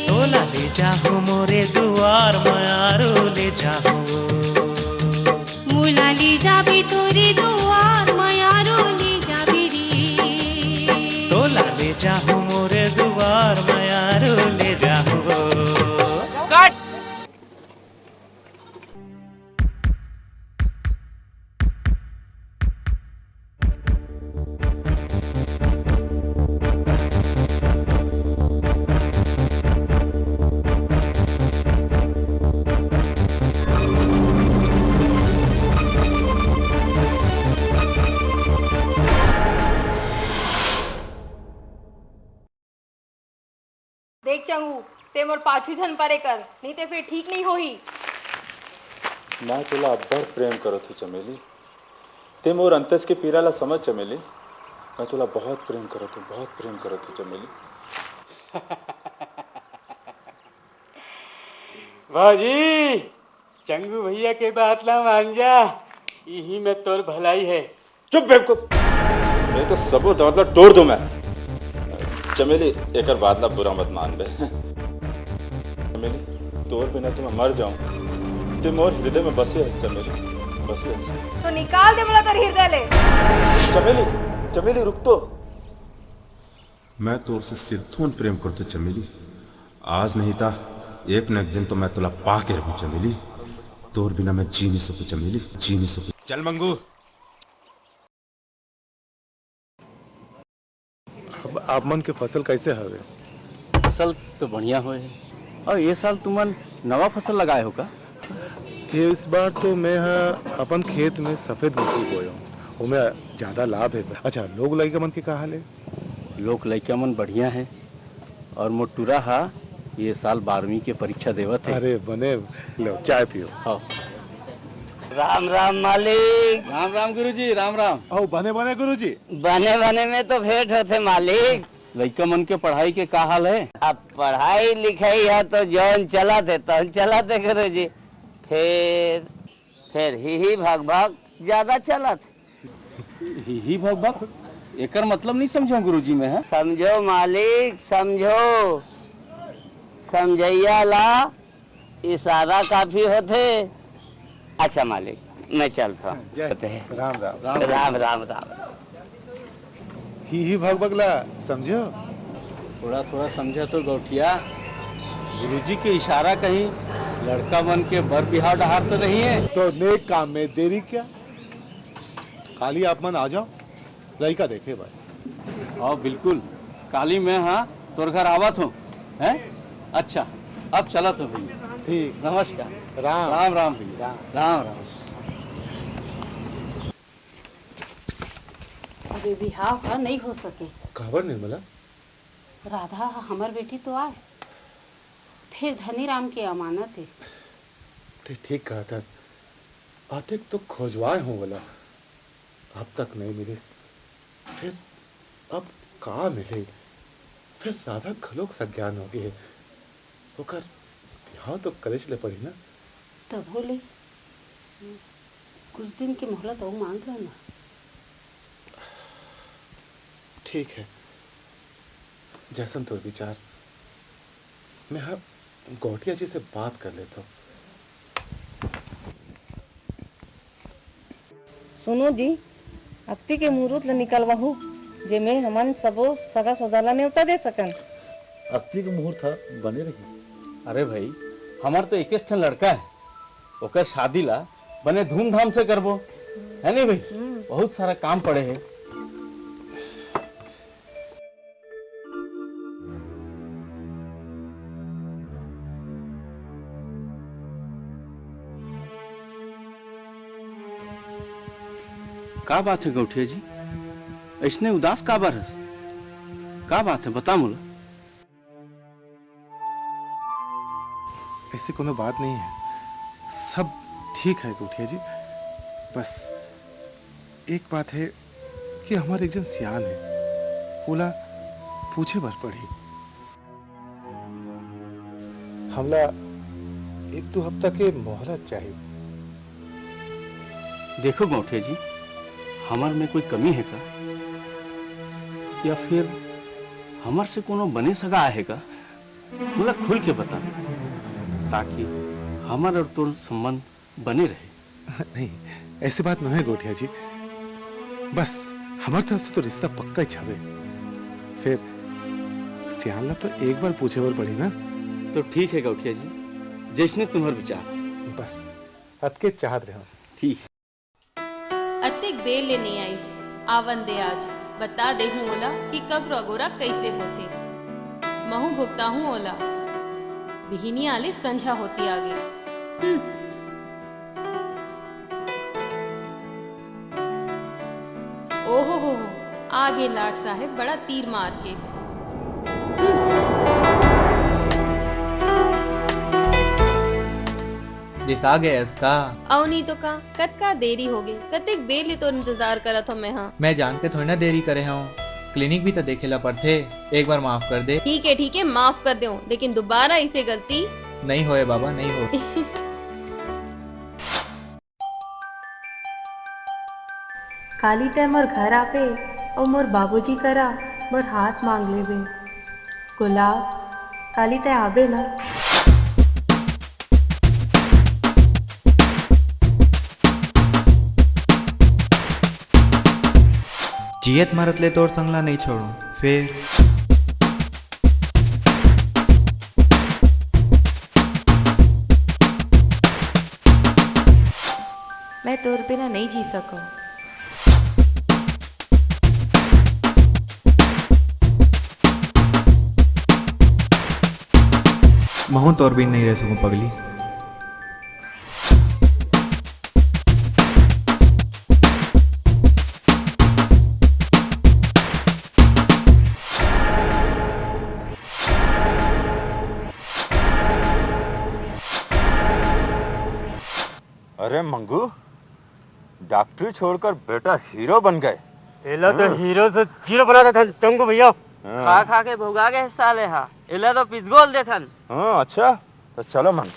Speaker 17: तोला ले जाहू मोरे दुआर मयारू ले जाहू
Speaker 15: मोला ली जाबी तोरी दुआर मयारू ली जाबीरी
Speaker 17: तोला ले जाहू मोरे दुआर मयारू ले जाहू
Speaker 13: कट।
Speaker 22: देख चंगू ते मोर पाछू झन परे कर नहीं ते फिर ठीक नहीं होही।
Speaker 12: मैं तुला अब्बर प्रेम करत हूँ चमेली, ते मोर अंतस के पीराला समझ चमेली। मैं तुला बहुत प्रेम करत हूँ, बहुत प्रेम करत हूँ चमेली।
Speaker 4: भाजी चंगू भैया के बात ला मान जा, यही में तोर भलाई है।
Speaker 12: चुप बेवकूफ, नहीं तो सबो दौलत तोड़ दूं मैं। चमेली एक बादला बुरा मत मान बे। चमेली तोर बिना तो मैं मर जाऊं, ते मोर हृदय में बसे है चमेली, बसे है।
Speaker 22: तो निकाल दे बोला तर हृदय ले।
Speaker 12: चमेली चमेली रुक तो।
Speaker 21: मैं तोर से सिरथून प्रेम करतो चमेली, आज नहीं था एक न एक दिन तो मैं तुला पा के रहूं चमेली। तोर बिना मैं जी नहीं सकूं चमेली, जी नहीं सकूं। चल मंगू।
Speaker 18: अब आप मन के फसल कैसे हवे?
Speaker 20: फसल तो बढ़िया हुए है। और ये साल तुमन नवा फसल लगाए हो का?
Speaker 18: ये इस बार तो मैं अपन खेत में सफेद मछली बोया हूँ, उसमें ज्यादा लाभ है। अच्छा लोग लड़का मन के कहा ले?
Speaker 20: लोग लड़का मन बढ़िया है और मोटूरा हा ये साल 12वीं के परीक्षा देवत है।
Speaker 18: अरे बने लो चाय पियो।
Speaker 20: हाँ।
Speaker 19: राम राम मालिक।
Speaker 20: राम राम गुरुजी, राम राम।
Speaker 18: ओ बने बने गुरुजी।
Speaker 19: बने बने में तो भेंट होते मालिक।
Speaker 20: लड़का मन के पढ़ाई के का हाल है?
Speaker 19: अब पढ़ाई लिखाई है तो जौन चला थे तौन चला थे गुरुजी। फिर ही भाग ज्यादा चला थे।
Speaker 20: ही भाग एकर मतलब नहीं समझो गुरुजी में है।
Speaker 19: समझो मालिक समझो, समझैया ला इशारा काफी होते। अच्छा मालिक मैं चलता हूँ।
Speaker 18: राम राम
Speaker 19: राम राम राम।
Speaker 18: ही भगला समझो।
Speaker 20: थोड़ा थोड़ा समझा तो गौठिया। गुरुजी के इशारा कहीं लड़का मन के बर बिहार डहार तो नहीं है।
Speaker 18: तो नेक काम में देरी क्या, काली आप मन आ जाओ, लड़का देखे भाई।
Speaker 20: हाँ बिल्कुल, काली मैं हाँ तोर घर आवत हूँ। हैं? अच्छा अब चला तो भैया।
Speaker 18: ठीक,
Speaker 20: नमस्कार।
Speaker 18: राम
Speaker 20: राम राम भैया। राम राम।
Speaker 24: अबे बिहाव का नहीं हो सके।
Speaker 18: खबर निर्मला?
Speaker 24: राधा हमार बेटी तो आए, फिर धनी राम की अमानत है।
Speaker 18: ते ठीक कहा था, आते तो खोजवाए हूँ बोला, अब तक नहीं मिली। फिर अब कहाँ मिले? फिर राधा खलोक सज्ञान हो गई, होकर यहाँ तो कलेश ले पड़ी ना।
Speaker 24: तब बोले कुछ दिन की मोहलत और मांग लो ना।
Speaker 18: ठीक है, जैसन तो विचार। मैं हाँ गौटिया जी से बात कर लेता हूँ।
Speaker 25: सुनो जी, अक्ति के मुहूर्त निकलवाहू जे में हमन सबो सगा सौदाला न्योता दे सकन।
Speaker 20: अक्ति के मुहूर्त बने रही। अरे भाई हमार तो एक ठन लड़का है, ओकर शादी ला बने धूमधाम से करबो है नहीं भाई? बहुत सारा काम पड़े है। का बात है गौठिया जी? ऐसने उदास का बरस? का बात है बता मोला।
Speaker 18: ऐसे कोनो बात नहीं है, सब ठीक है गोठिया जी। बस एक बात है कि हमारे एक जन सियान है, बोला पूछे बर पड़ी। हमला 1-2 हफ्ता के मोहलत चाहिए।
Speaker 20: देखो गौठिया जी, हमार में कोई कमी है का, या फिर हमार से कोनो बने सगा है का? बोला खुल के बता, ताकि हमार और तोर संबंध बने रहे।
Speaker 18: नहीं, ऐसी बात नहीं है गोठिया जी। बस हमारी तरफ से तो रिश्ता पक्का ही छावे। फिर सियाला तो एक बार पूछे बर पड़ी ना।
Speaker 20: तो ठीक है गौठिया जी, जैसने तुम्हारा विचार।
Speaker 18: बस अतके चाहत रहो।
Speaker 20: ठीक है।
Speaker 22: अतिक बेल लेने आई आवन दे आज बता दे हूँ ओला कि कब रगोरा कैसे होते। महू भुगता हूँ ओला बिहिनी आली संझा होती आगे। ओहो हो आगे लाट साहेब बड़ा तीर मार के।
Speaker 6: दिस आ गया इसका।
Speaker 22: अवनी तो का कत का देरी हो गई, कतिक बेली तो इंतजार करत हो मैं। हाँ
Speaker 6: मैं जान के थोड़ी ना देरी करे हूँ, क्लिनिक भी तो देखेला पड़थे। एक बार माफ कर दे।
Speaker 22: ठीक है माफ कर दे, लेकिन दोबारा इसे गलती
Speaker 6: नहीं होए बाबा, नहीं हो।
Speaker 22: काली तय मोर घर आपे और मोर बाबूजी करा मोर हाथ मांग लेवे। गुलाब काली तय आबे ना।
Speaker 6: जियत मरत ले तोर संगला नहीं छोड़ू। फिर
Speaker 9: मैं तोर बिना नहीं जी सकूं।
Speaker 6: महू तोर भी नहीं रह सकूं पगली।
Speaker 21: अरे मंगू, डॉक्टरी छोड़कर बेटा हीरो बन गए।
Speaker 23: एला तो हीरो से जीरो बनाता था चंगू भैया।
Speaker 2: खा खा के भुगा के साले हा, एला तो पिसगोल देखन।
Speaker 21: हाँ अच्छा, तो चलो मन।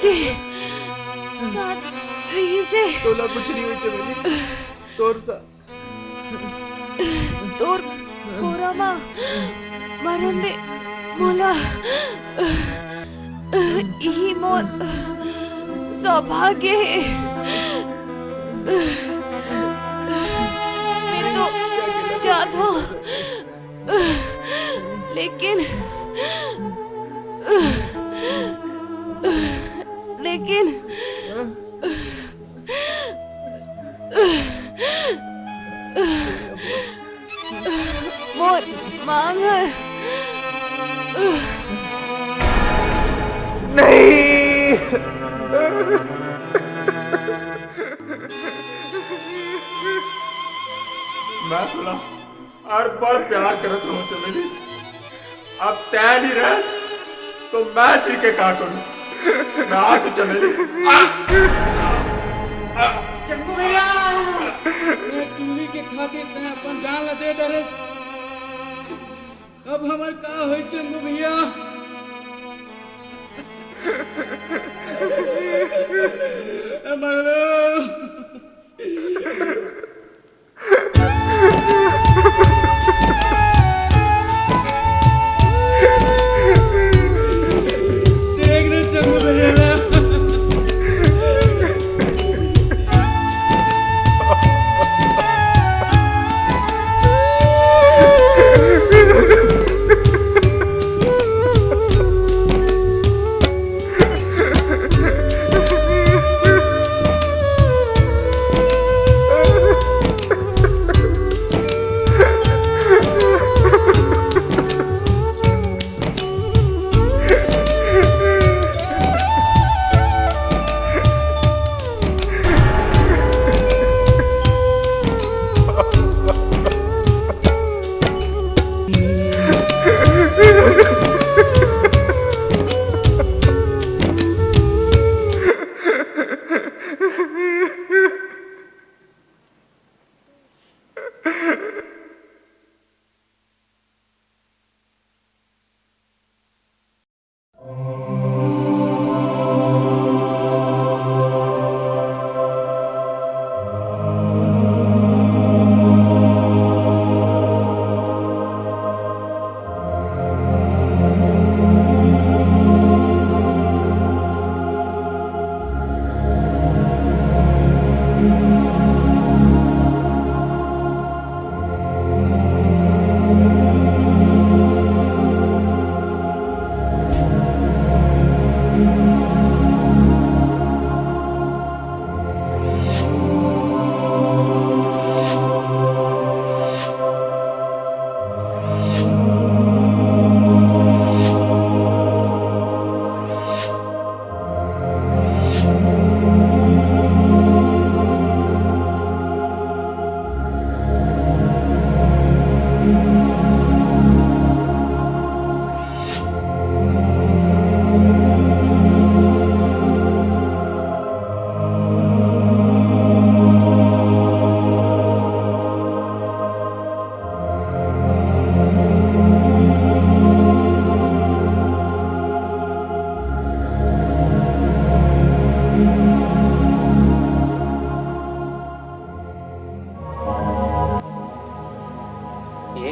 Speaker 3: के साथ रही से
Speaker 7: तोला कुछ नहीं हुई चमेली
Speaker 3: तोर कोरामा मरंदे मोला ही मोर सौभाग्य है। मैं तो चाहता हूँ लेकिन मोर मांग
Speaker 7: नहीं। मैं तुला और बड़ प्यार करत हूँ चमेली। अब तय नहीं रह तो मैं जी के का करूं? मैं आज चमेली
Speaker 5: चंगू भैया मैं चूड़ी के खातिर तय अपन जान ल दे डरे। अब हमार का होई चंगू भैया?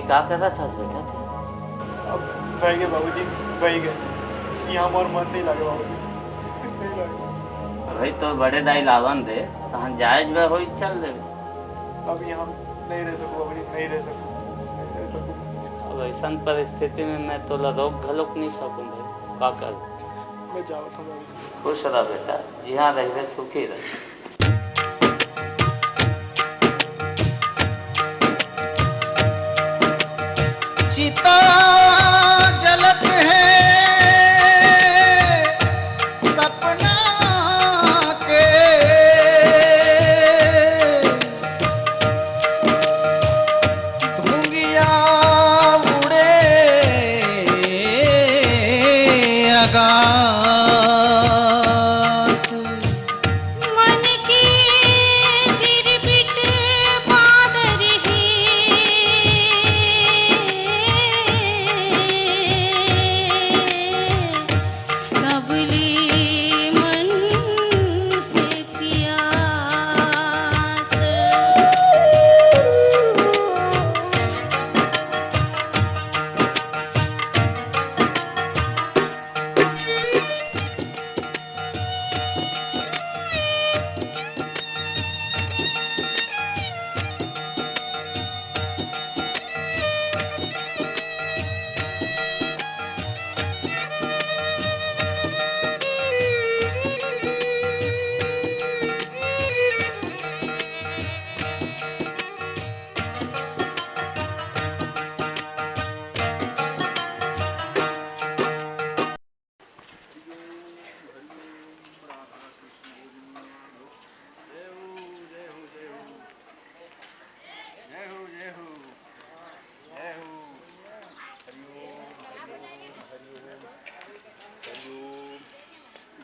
Speaker 2: क्या कर रहा था बेटा थे?
Speaker 7: अब भाई गए बाबूजी, भाई गए। यहाँ हमारा मन नहीं लगे बाबूजी, नहीं लगे।
Speaker 2: भाई तो बड़े दाई लावन दे तो हम जायज में हो चल दे।
Speaker 7: अब यहाँ नहीं रह सकूँ बाबूजी, नहीं रह सकूँ।
Speaker 2: अब ऐसा परिस्थिति में मैं तो रोक घलोक नहीं सकूँ भाई, क्या कर?
Speaker 7: मैं जाओ था बाबूजी।
Speaker 2: खुश रहा बेटा, जिहाँ रहे सुखी रहे।
Speaker 8: चिता जलत है सपना के, धुंगिया उड़े आकाश।
Speaker 15: मन की गिरबिट बादर है,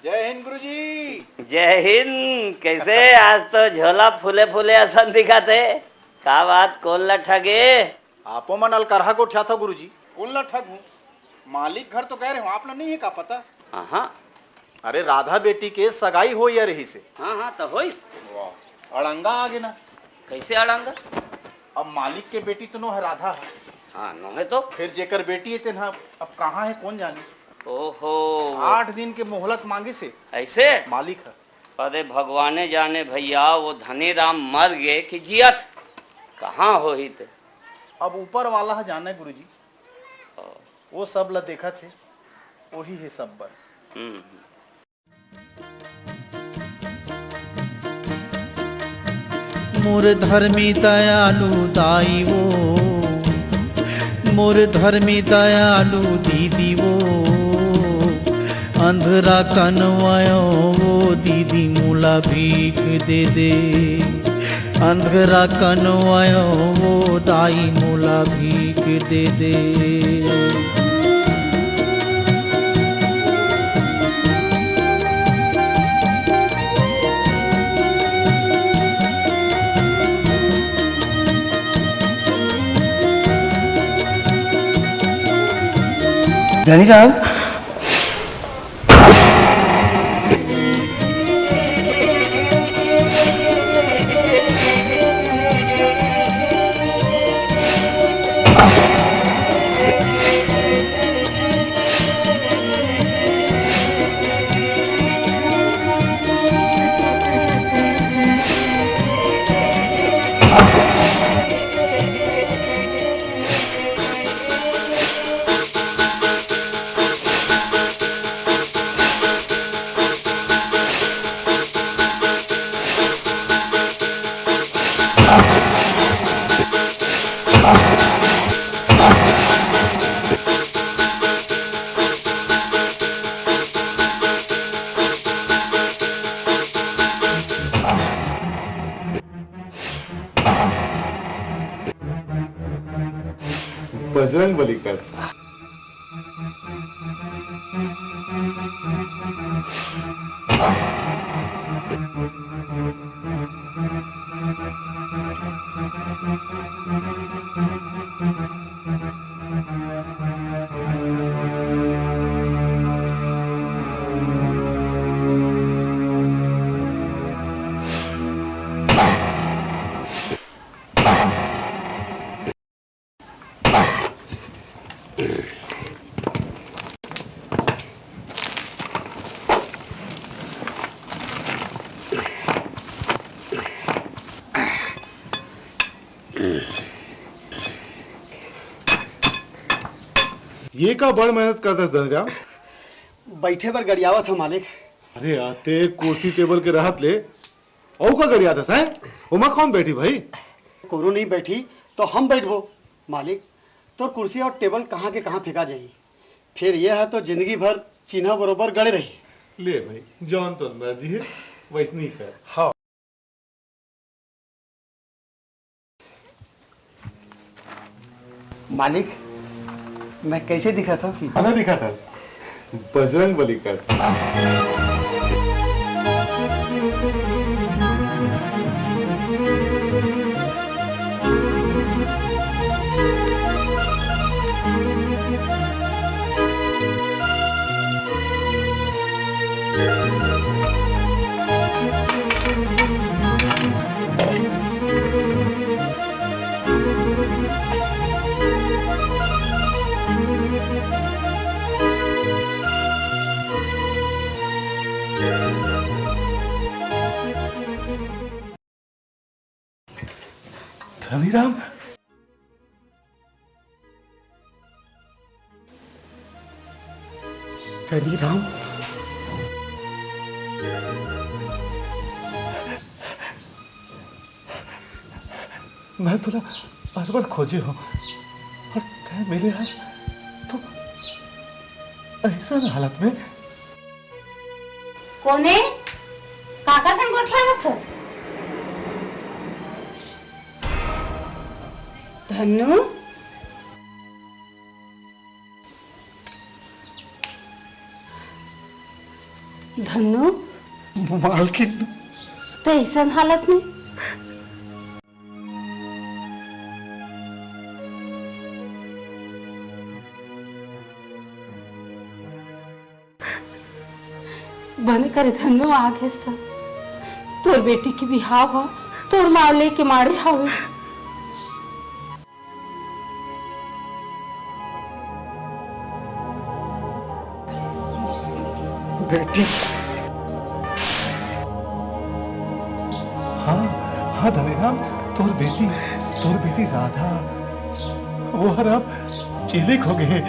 Speaker 8: जय हिंद गुरुजी।
Speaker 19: जय हिंद। कैसे आज तो झोला फूले फूले आसन दिखाते। का बात कौन ला ठगे?
Speaker 8: आपो मन अलकरहा को उठा था गुरुजी। कौन ला ठग हूँ? मालिक घर तो कह रहे हो, आप नहीं है का पता?
Speaker 19: हाँ।
Speaker 8: अरे राधा बेटी के सगाई हो या रही से।
Speaker 19: हाँ तो होई।
Speaker 8: वाह, अड़ंगा आ गए ना।
Speaker 19: कैसे अड़ंगा?
Speaker 8: अब मालिक के बेटी तो नो है, राधा है।
Speaker 19: हाँ नो है तो
Speaker 8: फिर जेकर बेटी है तेना अब कहाँ है कौन जाने।
Speaker 19: ओहो,
Speaker 8: 8 दिन के मोहलत मांगे से
Speaker 19: ऐसे
Speaker 8: मालिक है।
Speaker 19: अरे भगवाने जाने भैया, वो धनी राम मर गए कि जियत कहाँ हो ही थे।
Speaker 8: अब ऊपर वाला है जाने गुरुजी, वो सब ला देखा थे, वही है सब बर। मोर धर्मी दयालु दाई वो, मोर धर्मी दयालु दीदी वो, अंधरा कनवायो वो दीदी मूला भीख दे दे, अंधरा कनवायो वो दाई मूला भीख दे दे।
Speaker 1: धनी राम,
Speaker 18: बजरंग बली कर। ये का बड़ मेहनत करता धनराम।
Speaker 1: बैठे पर गड़ियावा था मालिक।
Speaker 18: अरे आते कुर्सी टेबल के राहत ले औ का गड़िया था है? उमा कौन बैठी भाई?
Speaker 1: कोरो नहीं बैठी तो हम बैठबो मालिक। तो कुर्सी और टेबल कहाँ के कहाँ फेंका जाई। फिर यह है तो जिंदगी भर चिन्ह बरोबर गड़े रही।
Speaker 18: ले भाई, जॉन तो मर्जी है वैसनी कर।
Speaker 1: हाँ मालिक, मैं कैसे दिखा था?
Speaker 18: खाना दिखा था बजरंग बली कर। धनीराम,
Speaker 1: धनीराम,
Speaker 18: मैं तुला अरबल खोजी हूँ और तै मेरे हाथ तो ऐसा न हालत में।
Speaker 24: कोने काका संग गोठियावत हस? धन्नू, धनु
Speaker 18: मालकिन
Speaker 24: तो ऐसा हालत में बने करे धनु आगे तोर बेटी की बिहाव हो तोर मावले के मारे हवे
Speaker 18: बेटी हाँ हाँ धनीराम तोर बेटी राधा वो हर अब चिलिक हो गए।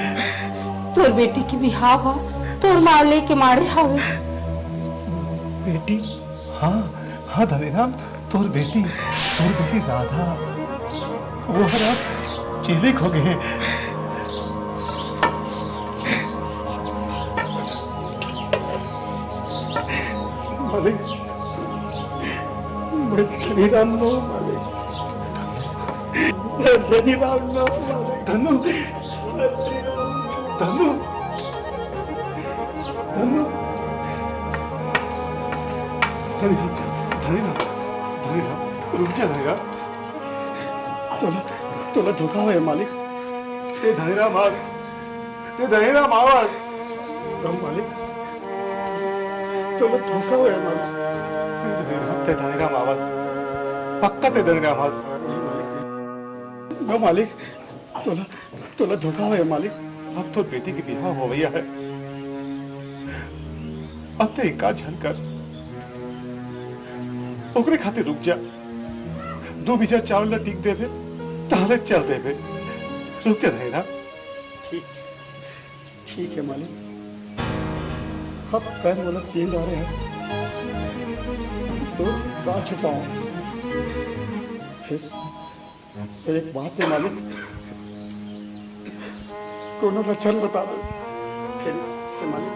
Speaker 24: तोर बेटी की बिहाव हो तोर मावले के मारे हवे
Speaker 18: बेटी हाँ हाँ धनीराम तोर बेटी राधा वो हर अब चिलिक हो गए। मालिक मैं धनीराम नो मालिक धनीराम नो मालिक धनु धनु धनु धनीराम रुक जा धनीराम तोला धोखा है मालिक ते धनीराम आवाज मालिक तोला धोखा है मालिक ते धनीराम आवाज पक्का ते धनीराम आवाज मालिक तोला धोखा है मालिक अब तो बेटी की बिहाव हो गया है अब ते इनकार झन कर ओकरे खाते रुक जा 2 बीजा चावल न टिक देवे ताले चल देवे रुक जा धनीराम ठीक है मालिक अब कल वो लोग चेंज आ रहे हैं तो कहाँ छुपाऊं फिर एक बात है मालिक कोनो लक्षण बता दो फिर मालिक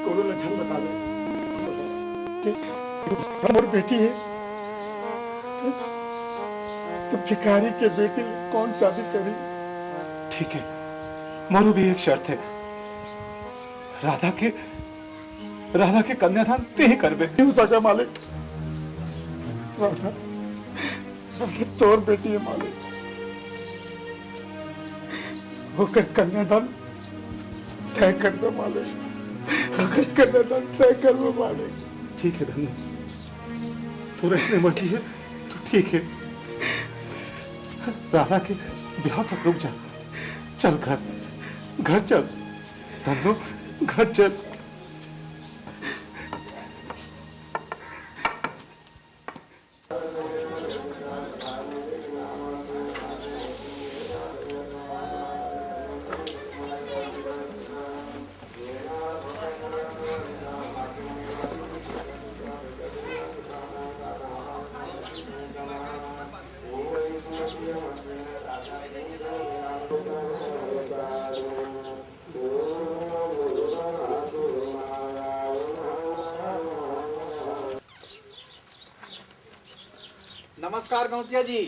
Speaker 18: कोनो लक्षण बता दो हमारी बेटी है तो भिखारी के बेटी कौन शादी करी। ठीक है मोरू भी एक शर्त है राधा के कन्यादान ते ही करबे क्यों सका मालिक राधा तोर बेटी है मालिक होकर कन्यादान तय कर दो मालिक होकर कन्यादान तय कर दो मालिक। ठीक है धनु तो रहने मर्जी है तो ठीक है राधा के ब्याह तक रुक जा चल घर चल धनु घर चल।
Speaker 10: नमस्कार गौटिया जी।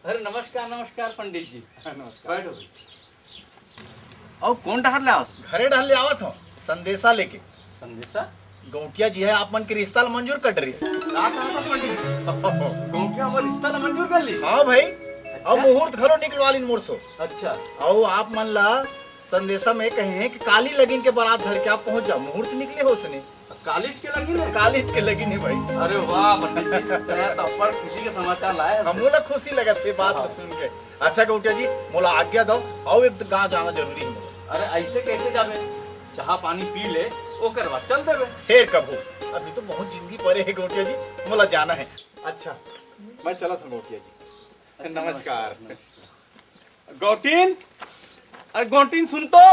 Speaker 20: अरे नमस्कार पंडित जी।
Speaker 10: नमस्कार
Speaker 20: बैठो। और कौन डहर ले आवत?
Speaker 10: घरे डहर ले आवत हो संदेशा लेके।
Speaker 20: संदेशा?
Speaker 10: गौटिया जी है आप मन के रिश्ता मंजूर कर डरिस।
Speaker 20: गौटिया वो रिश्ता मंजूर कर ली?
Speaker 10: हाँ भाई अब मुहूर्त घरो निकलवा लीन मोरसो।
Speaker 20: अच्छा
Speaker 10: और आप मन ला संदेशा में कहे कि काली लगीन के बारात धर के आप पहुंच जाओ मुहूर्त निकले हो सने।
Speaker 20: कालीज के लगीन है?
Speaker 10: कालीज के लगीन है भाई।
Speaker 20: अरे वाह पंडित जी तो पर खुशी के समाचार लाए।
Speaker 10: हमोला खुशी लगत है बात सुन के। अच्छा गौटिया जी मोला आज्ञा दो और एक गांव जाना जरूरी है।
Speaker 20: अरे ऐसे कैसे जावे चाह पानी पी ले वो करवा चल देवे।
Speaker 10: फिर कबू अभी तो बहुत जिंदगी पड़े है गौटिया जी मोला जाना है। अच्छा मैं चला था गौटिया जी। नमस्कार
Speaker 20: गौटीन। अरे गौटीन सुन तो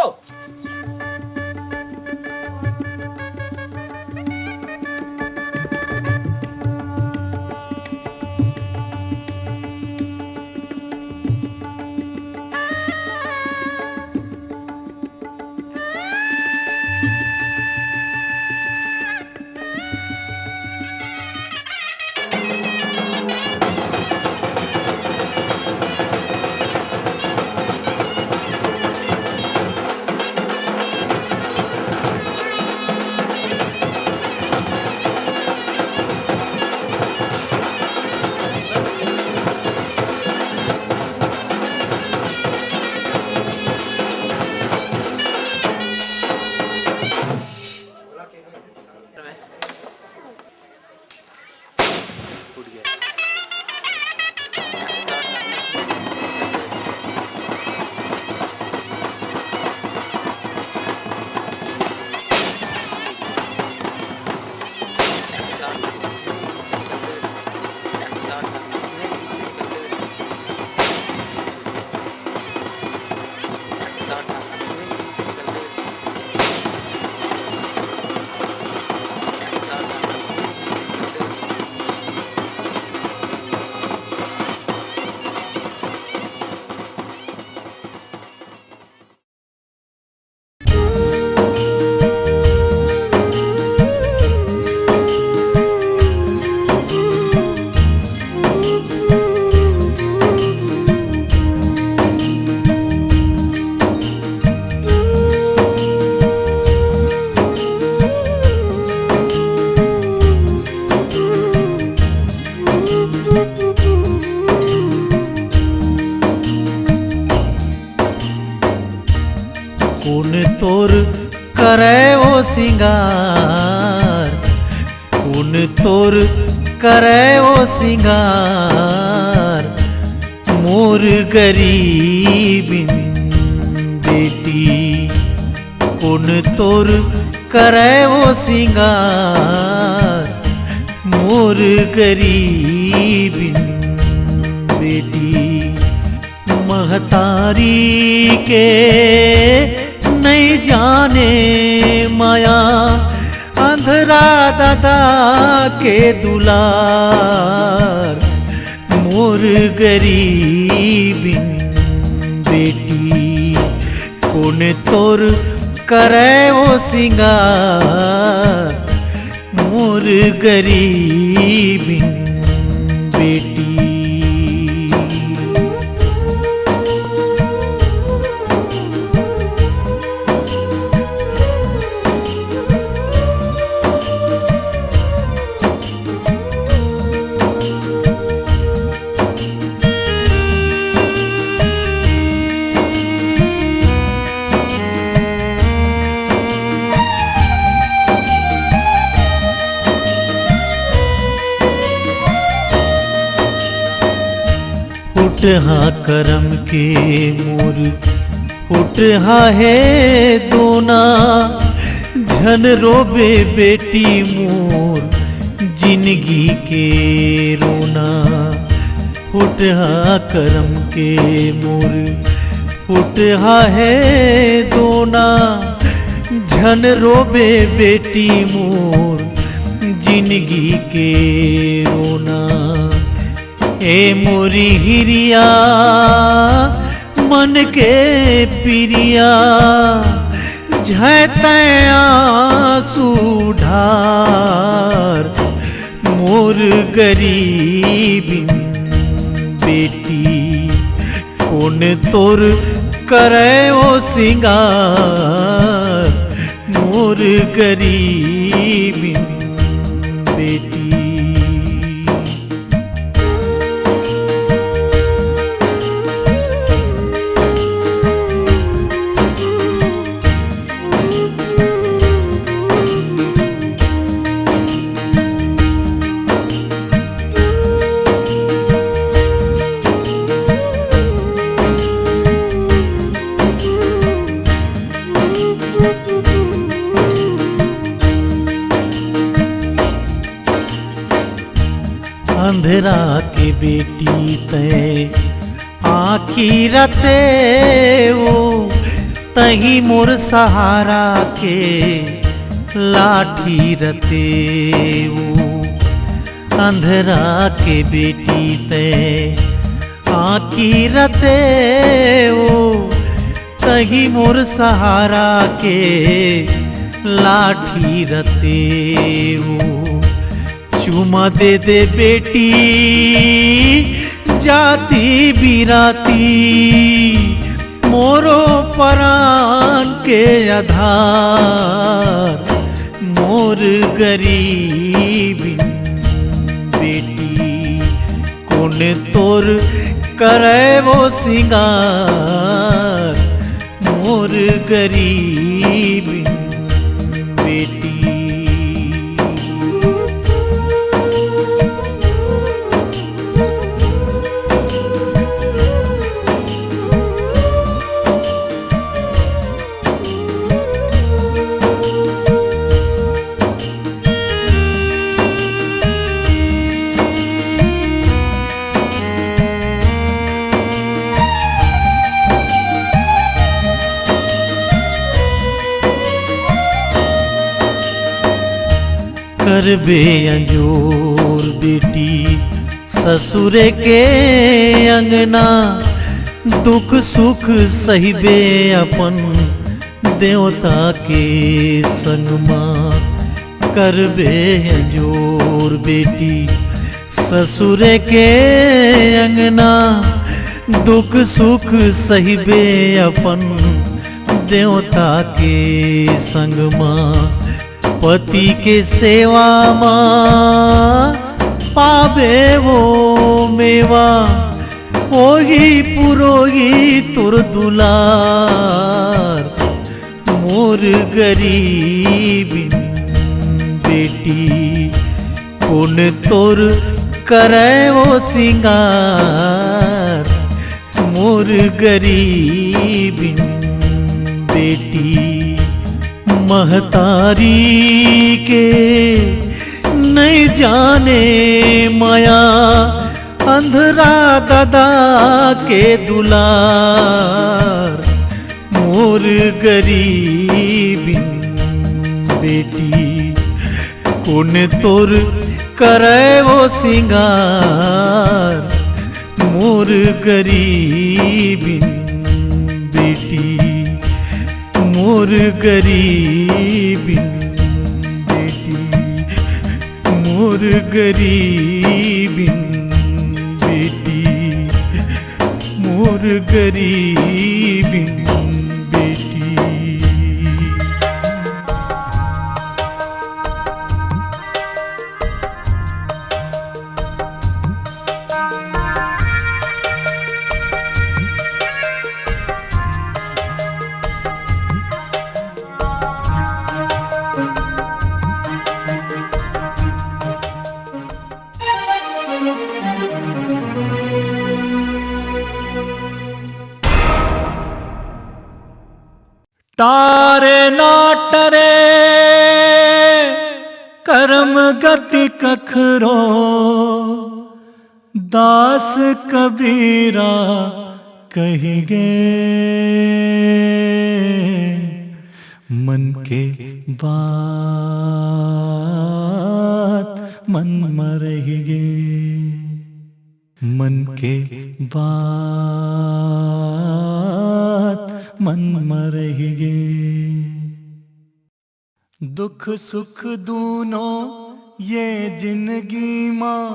Speaker 8: कौन तोर करे ओ सिंगार, कौन तोर करे ओ सिंगार, मोर गरीबिन बेटी। कौन तोर करे ओ सिंगार, मोर गरीबिन बेटी। महतारी के नहीं जाने माया, अंधरा दादा के दुलार, मोर गरीबिन बेटी। कौन तोर करे ओ सिंगार, मोर गरीबिन बेटी। फुटहा करम के मोर, फुटहा है दोना, झन रोबे बेटी मोर जिंदगी के रोना। फुटहा करम के मोर, फुटहा है दोना, झन रोबे बेटी मोर जिंदगी के रोना। ए मोरी हिरिया मन के पिरिया, झैते आंसू ढार, मोर गरीबिन बेटी। कौन तोर करे ओ सिंगार, मोर गरीबिन बेटी। अंधेरा के बेटी ते आखी रते वो, तही मोर सहारा के लाठी रते वो। अंधेरा के बेटी ते आखी रते वो, तही मोर सहारा के लाठी रते वो। चुमा दे दे बेटी जाती बिराती, मोरो परान के आधार, मोर गरीबिन बेटी। कौन तोर करे वो सिंगार, मोर गरीबिन बेटी। करबे अंजोर बेटी ससुरे के अंगना, दुख सुख सहिबे अपन देवता के संगमा। करबे अंजोर बेटी ससुरे के अंगना, दुख सुख सहिबे अपन देवता के संगमा। पति के सेवा माँ पावे वो मेवा, ओही पुरोही तुर दुलार, मोर गरीबी बेटी कौन तोर करे वो सिंगार मोर गरीबी बेटी महतारी के नहीं जाने माया अंधरा दादा के दुलार मोर गरीबी बेटी कौन तोर करे वो सिंगार मोर गरीबी बेटी मोर गरीबी बेटी मोर गरीबी बेटी मोर गरीबी बेटी। तारे नाटरे कर्म गति कखरो दास कबीरा कहिगे मन के बात मन मरहिगे मन के बात मन मरहिगे दुख सुख दूनों ये जिंदगी माँ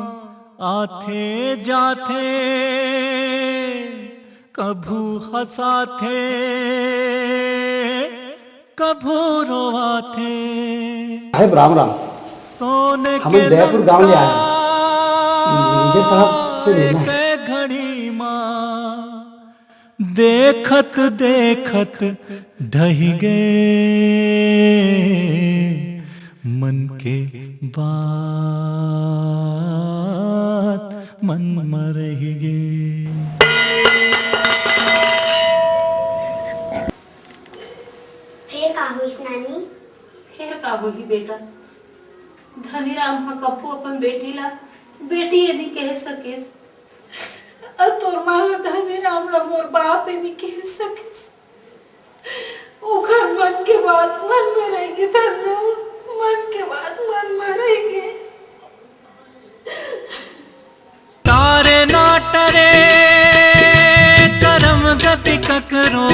Speaker 8: आथे जाथे कभू हंसाथे कभू रोवाथे।
Speaker 1: साहब राम राम,
Speaker 8: सोने
Speaker 1: हम दयापुर गांव में आए हैं, मैनेजर साहब से मिलना है।
Speaker 8: घड़ी माँ देखत देखत ढही गए मन के बात मन मरही गे।
Speaker 11: फिर का हुई नानी?
Speaker 24: फिर का होगी बेटा, धनीराम हा कपू अपन बेटी ला बेटी यदि कह सकेस और तोर माँ धनीराम ला मोर बाप यदि कह सकेस उखर मन के बात मन में रहेगी धनु, मन के बात मन में रहेगी।
Speaker 8: तारे नाटरे कर्म गति ककरो